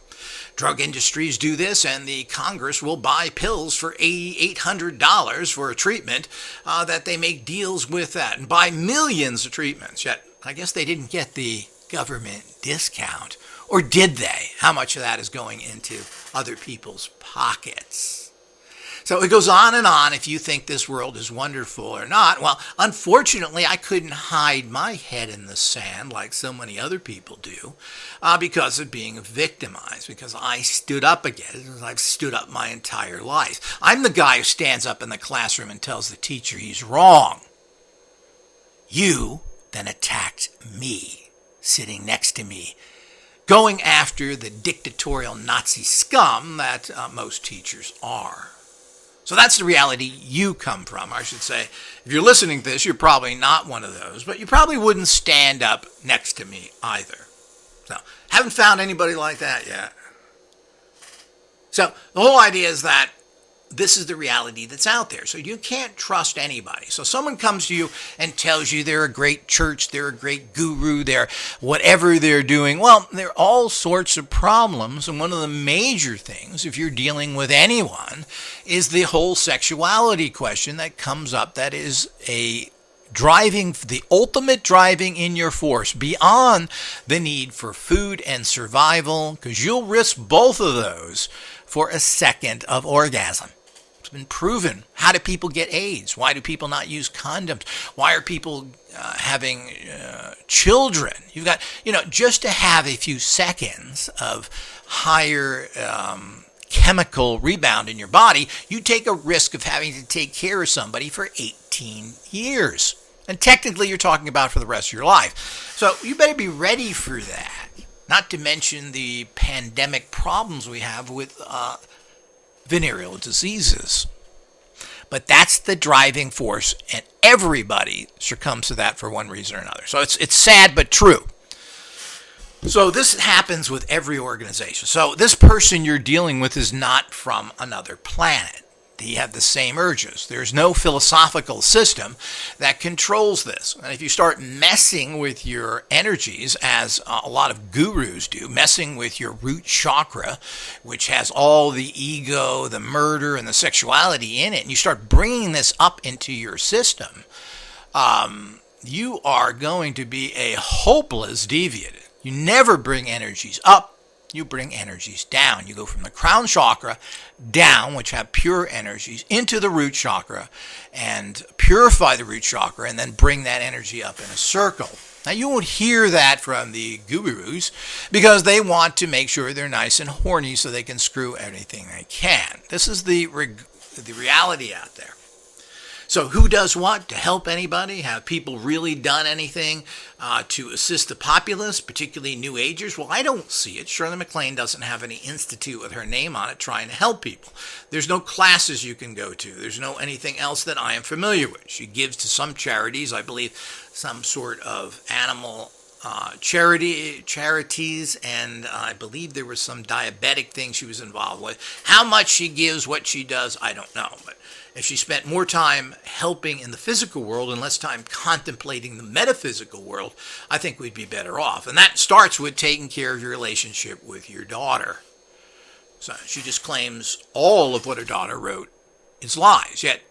Drug industries do this, and the Congress will buy pills for $800 for a treatment that they make deals with that and buy millions of treatments. Yet, I guess they didn't get the government discount. Or did they? How much of that is going into other people's pockets? So it goes on and on if you think this world is wonderful or not. Well, unfortunately, I couldn't hide my head in the sand like so many other people do because of being victimized, because I stood up again, as I've stood up my entire life. I'm the guy who stands up in the classroom and tells the teacher he's wrong. You then attacked me, sitting next to me, going after the dictatorial Nazi scum that most teachers are. So that's the reality you come from, I should say. If you're listening to this, you're probably not one of those, but you probably wouldn't stand up next to me either. So, haven't found anybody like that yet. So, the whole idea is that this is the reality that's out there. So you can't trust anybody. So someone comes to you and tells you they're a great church, they're a great guru, they're whatever they're doing. Well, there are all sorts of problems. And one of the major things, if you're dealing with anyone, is the whole sexuality question that comes up. That is the ultimate driving in your force beyond the need for food and survival, because you'll risk both of those for a second of orgasm. It's been proven. How do people get AIDS? Why do people not use condoms? Why are people having children? You've got, just to have a few seconds of higher chemical rebound in your body, you take a risk of having to take care of somebody for 18 years. And technically, you're talking about for the rest of your life. So you better be ready for that. Not to mention the pandemic problems we have with venereal diseases. But that's the driving force, and everybody succumbs to that for one reason or another. So it's sad but true. So this happens with every organization. So this person you're dealing with is not from another planet. They have the same urges. There's no philosophical system that controls this. And if you start messing with your energies, as a lot of gurus do, messing with your root chakra, which has all the ego, the murder, and the sexuality in it, and you start bringing this up into your system, you are going to be a hopeless deviant. You never bring energies up. You bring energies down. You go from the crown chakra down, which have pure energies, into the root chakra and purify the root chakra and then bring that energy up in a circle. Now, you won't hear that from the gurus because they want to make sure they're nice and horny so they can screw anything they can. This is the reality out there. So who does what to help anybody? Have people really done anything to assist the populace, particularly New Agers? Well, I don't see it. Shirley MacLaine doesn't have any institute with her name on it trying to help people. There's no classes you can go to. There's no anything else that I am familiar with. She gives to some charities, I believe some sort of animal charities, and I believe there was some diabetic thing she was involved with. How much she gives, what she does, I don't know. But if she spent more time helping in the physical world and less time contemplating the metaphysical world, I think we'd be better off. And that starts with taking care of your relationship with your daughter. So she just claims all of what her daughter wrote is lies. Yet,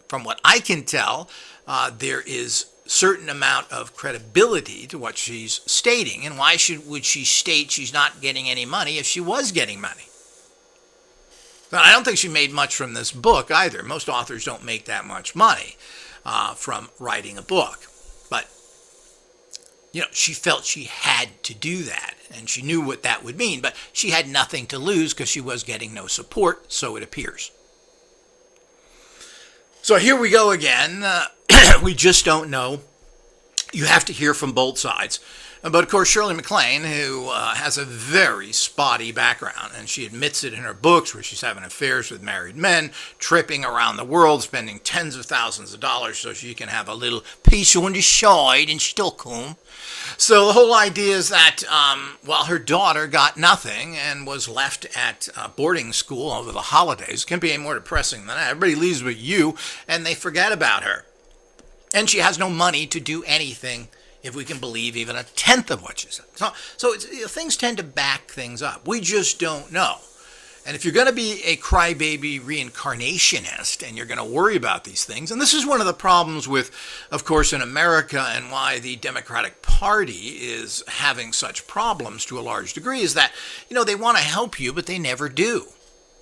from what I can tell, there is certain amount of credibility to what she's stating. And why would she state she's not getting any money if she was getting money? But I don't think she made much from this book either. Most authors don't make that much money from writing a book. But, she felt she had to do that. And she knew what that would mean. But she had nothing to lose because she was getting no support, so it appears. So here we go again. We just don't know. You have to hear from both sides. But of course, Shirley MacLaine, who has a very spotty background, and she admits it in her books where she's having affairs with married men, tripping around the world, spending tens of thousands of dollars so she can have a little piece on the side in Stockholm. So the whole idea is that while her daughter got nothing and was left at boarding school over the holidays, it can't be any more depressing than that. Everybody leaves with you, and they forget about her. And she has no money to do anything, if we can believe even a tenth of what she said. So things tend to back things up. We just don't know. And if you're going to be a crybaby reincarnationist and you're going to worry about these things, and this is one of the problems with, of course, in America and why the Democratic Party is having such problems to a large degree, is that, they want to help you, but they never do.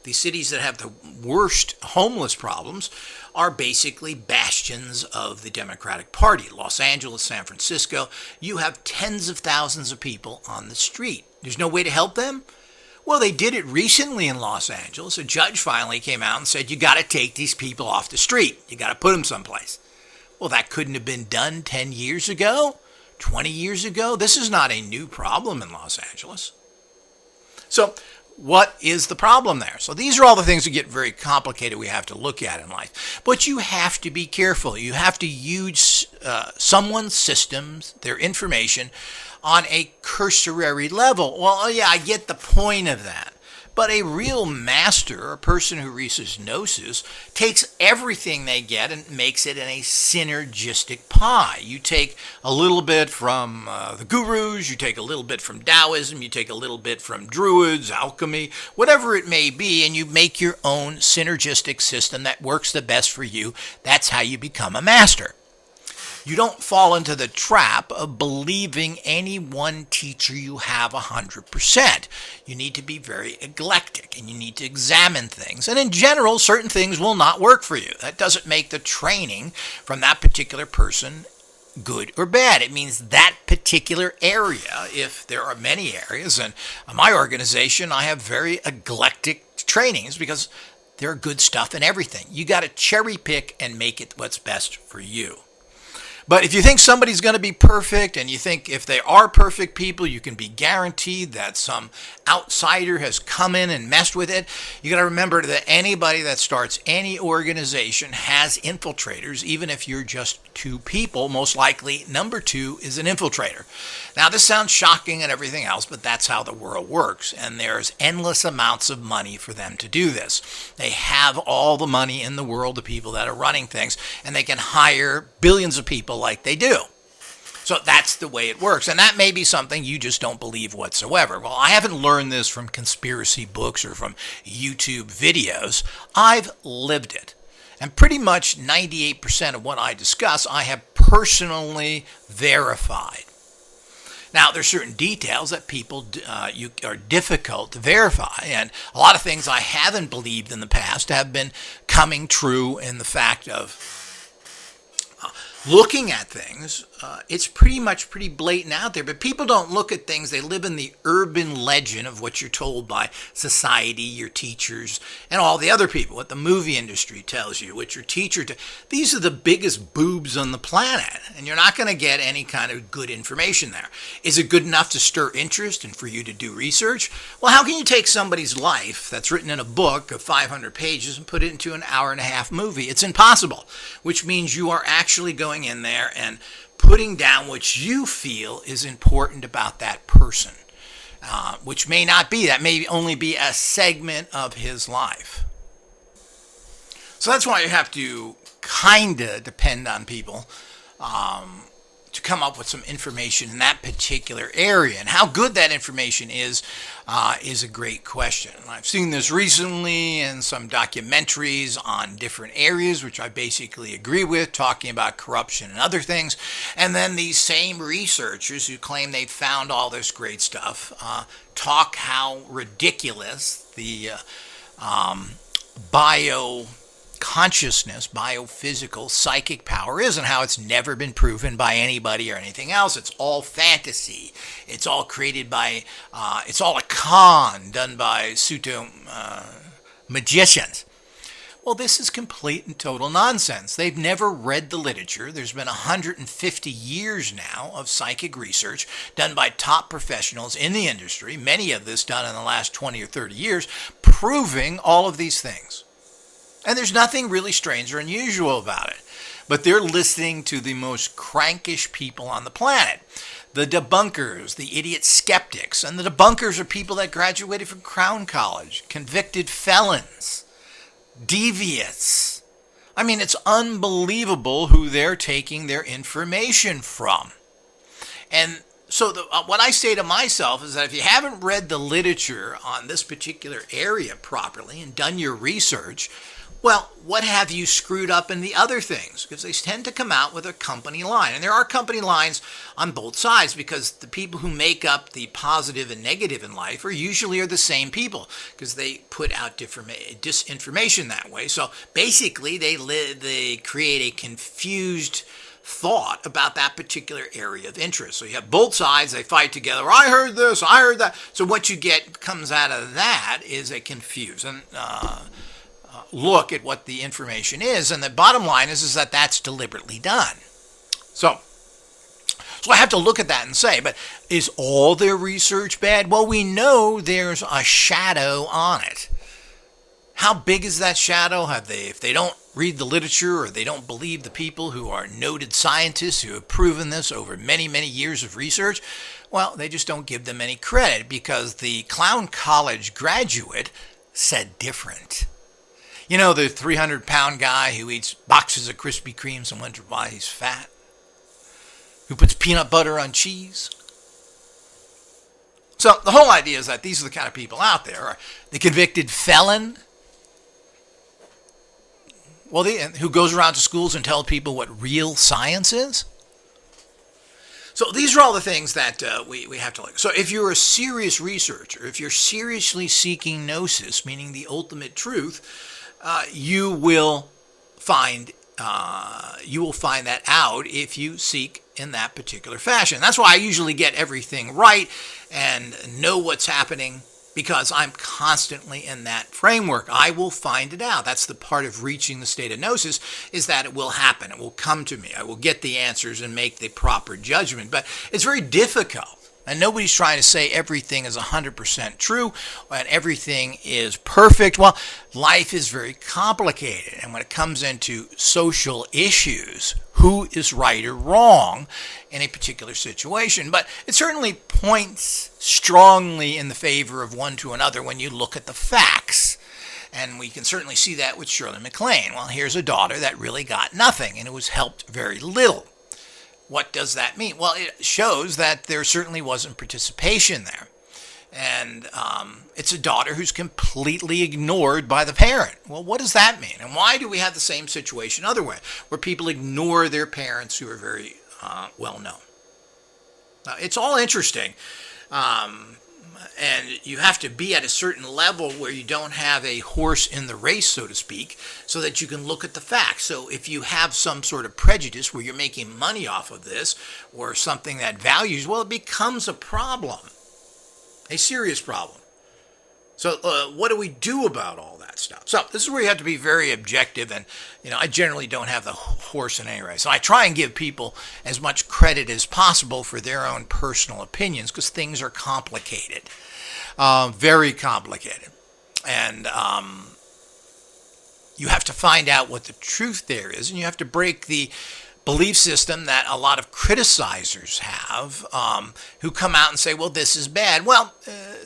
The cities that have the worst homeless problems are basically bastions of the Democratic Party. Los Angeles, San Francisco, you have tens of thousands of people on the street. There's no way to help them? Well, they did it recently in Los Angeles. A judge finally came out and said, you got to take these people off the street. You got to put them someplace. Well, that couldn't have been done 10 years ago, 20 years ago. This is not a new problem in Los Angeles. So what is the problem there? So these are all the things that get very complicated we have to look at in life. But you have to be careful. You have to use someone's systems, their information, on a cursory level. Well, yeah, I get the point of that. But a real master, a person who reaches gnosis, takes everything they get and makes it in a synergistic pie. You take a little bit from the gurus, you take a little bit from Taoism, you take a little bit from Druids, alchemy, whatever it may be, and you make your own synergistic system that works the best for you. That's how you become a master. You don't fall into the trap of believing any one teacher you have 100%. You need to be very eclectic and you need to examine things. And in general, certain things will not work for you. That doesn't make the training from that particular person good or bad. It means that particular area, if there are many areas, and in my organization, I have very eclectic trainings because there are good stuff in everything. You got to cherry pick and make it what's best for you. But if you think somebody's going to be perfect, and you think if they are perfect people, you can be guaranteed that some outsider has come in and messed with it, you got to remember that anybody that starts any organization has infiltrators. Even if you're just two people, most likely number two is an infiltrator. Now, this sounds shocking and everything else, but that's how the world works. And there's endless amounts of money for them to do this. They have all the money in the world, the people that are running things, and they can hire billions of people like they do. So that's the way it works. And that may be something you just don't believe whatsoever. Well, I haven't learned this from conspiracy books or from YouTube videos. I've lived it. And pretty much 98% of what I discuss, I have personally verified. Now, there's certain details that people are difficult to verify, and a lot of things I haven't believed in the past have been coming true in the fact of looking at things. It's pretty blatant out there, but people don't look at things. They live in the urban legend of what you're told by society, your teachers, and all the other people, what the movie industry tells you, what your teacher these are the biggest boobs on the planet, and you're not going to get any kind of good information there. Is it good enough to stir interest and for you to do research? Well, how can you take somebody's life that's written in a book of 500 pages and put it into an hour-and-a-half movie? It's impossible, which means you are actually going in there and putting down what you feel is important about that person, which may not be. That may only be a segment of his life. So that's why you have to kind of depend on people to come up with some information in that particular area. And how good that information is a great question. I've seen this recently in some documentaries on different areas, which I basically agree with, talking about corruption and other things. And then these same researchers who claim they've found all this great stuff talk how ridiculous the consciousness, biophysical, psychic power is, and how it's never been proven by anybody or anything else. It's all fantasy. It's all created by, it's all a con done by pseudo magicians. Well, this is complete and total nonsense. They've never read the literature. There's been 150 years now of psychic research done by top professionals in the industry, many of this done in the last 20 or 30 years, proving all of these things. And there's nothing really strange or unusual about it. But they're listening to the most crankish people on the planet. The debunkers, the idiot skeptics. And the debunkers are people that graduated from Crown College, convicted felons, deviates. I mean, it's unbelievable who they're taking their information from. And so what I say to myself is that if you haven't read the literature on this particular area properly and done your research, Well, what have you screwed up in the other things? Because they tend to come out with a company line. And there are company lines on both sides because the people who make up the positive and negative in life usually are the same people because they put out disinformation that way. So basically they create a confused thought about that particular area of interest. So you have both sides, they fight together. I heard this, I heard that. So what you get comes out of that is a confusion. Look at what the information is, and the bottom line is that that's deliberately done. So I have to look at that and say, but is all their research bad? Well, we know there's a shadow on it. How big is that shadow? If they don't read the literature or they don't believe the people who are noted scientists who have proven this over many, many years of research, well, they just don't give them any credit because the Clown College graduate said different. You know, the 300-pound guy who eats boxes of Krispy Kremes and wonders why he's fat? Who puts peanut butter on cheese? So the whole idea is that these are the kind of people out there. The convicted felon, well, who goes around to schools and tells people what real science is. So these are all the things that we have to look at. So if you're a serious researcher, if you're seriously seeking gnosis, meaning the ultimate truth, you will find that out if you seek in that particular fashion. That's why I usually get everything right and know what's happening because I'm constantly in that framework. I will find it out. That's the part of reaching the state of gnosis, is that it will happen. It will come to me. I will get the answers and make the proper judgment. But it's very difficult. And nobody's trying to say everything is 100% true and everything is perfect. Well, life is very complicated. And when it comes into social issues, who is right or wrong in a particular situation? But it certainly points strongly in the favor of one to another when you look at the facts. And we can certainly see that with Shirley MacLaine. Well, here's a daughter that really got nothing, and it was helped very little. What does that mean? Well, it shows that there certainly wasn't participation there. And it's a daughter who's completely ignored by the parent. Well, what does that mean? And why do we have the same situation other way, where people ignore their parents who are very well known? Now, it's all interesting. And you have to be at a certain level where you don't have a horse in the race, so to speak, so that you can look at the facts. So if you have some sort of prejudice where you're making money off of this or something that values, well, it becomes a problem, a serious problem. So what do we do about all that stuff? So this is where you have to be very objective, and I generally don't have the horse in any race. So I try and give people as much credit as possible for their own personal opinions because things are complicated, very complicated, and you have to find out what the truth there is, and you have to break the belief system that a lot of criticizers have, who come out and say, well, this is bad. Well,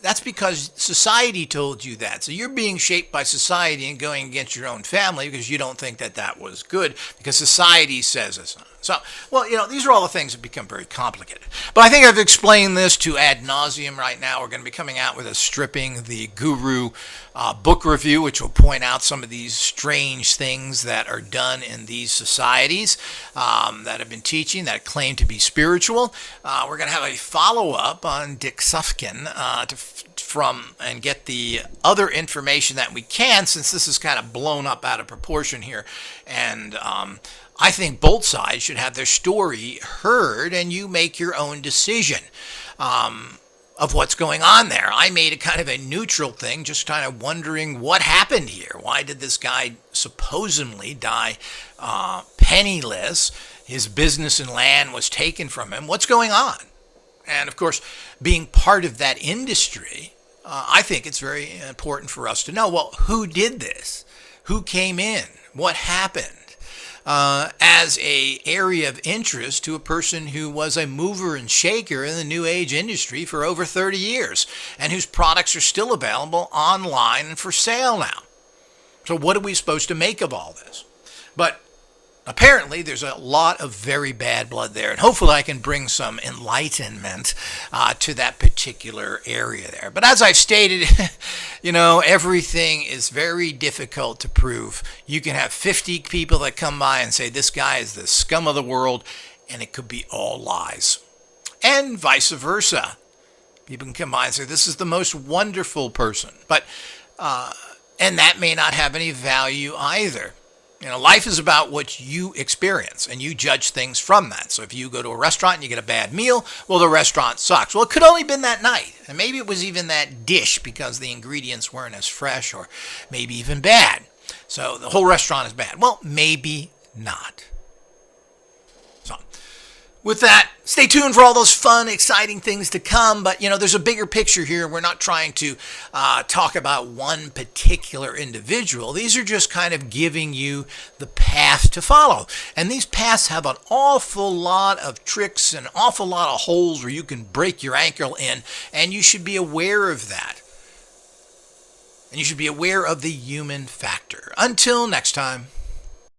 that's because society told you that. So you're being shaped by society and going against your own family because you don't think that that was good because society says it's not. So, well, these are all the things that become very complicated. But I think I've explained this to ad nauseum right now. We're going to be coming out with a Stripping the Guru book review, which will point out some of these strange things that are done in these societies that have been teaching, that claim to be spiritual. We're going to have a follow-up on Dick Sufkin and get the other information that we can, since this is kind of blown up out of proportion here. And I think both sides should have their story heard, and you make your own decision of what's going on there. I made a kind of a neutral thing, just kind of wondering what happened here. Why did this guy supposedly die penniless? His business and land was taken from him. What's going on? And of course, being part of that industry, I think it's very important for us to know, well, who did this? Who came in? What happened? As a area of interest to a person who was a mover and shaker in the New Age industry for over 30 years and whose products are still available online and for sale now. So what are we supposed to make of all this? But Apparently, there's a lot of very bad blood there, and hopefully I can bring some enlightenment to that particular area there. But as I've stated, everything is very difficult to prove. You can have 50 people that come by and say, this guy is the scum of the world, and it could be all lies. And vice versa. People can come by and say, this is the most wonderful person. But, and that may not have any value either. Life is about what you experience, and you judge things from that. So if you go to a restaurant and you get a bad meal, well, the restaurant sucks. Well, it could only have been that night, and maybe it was even that dish because the ingredients weren't as fresh, or maybe even bad. So the whole restaurant is bad. Well, maybe not. So with that, stay tuned for all those fun, exciting things to come. But, there's a bigger picture here. We're not trying to talk about one particular individual. These are just kind of giving you the path to follow. And these paths have an awful lot of tricks and an awful lot of holes where you can break your ankle in. And you should be aware of that. And you should be aware of the human factor. Until next time.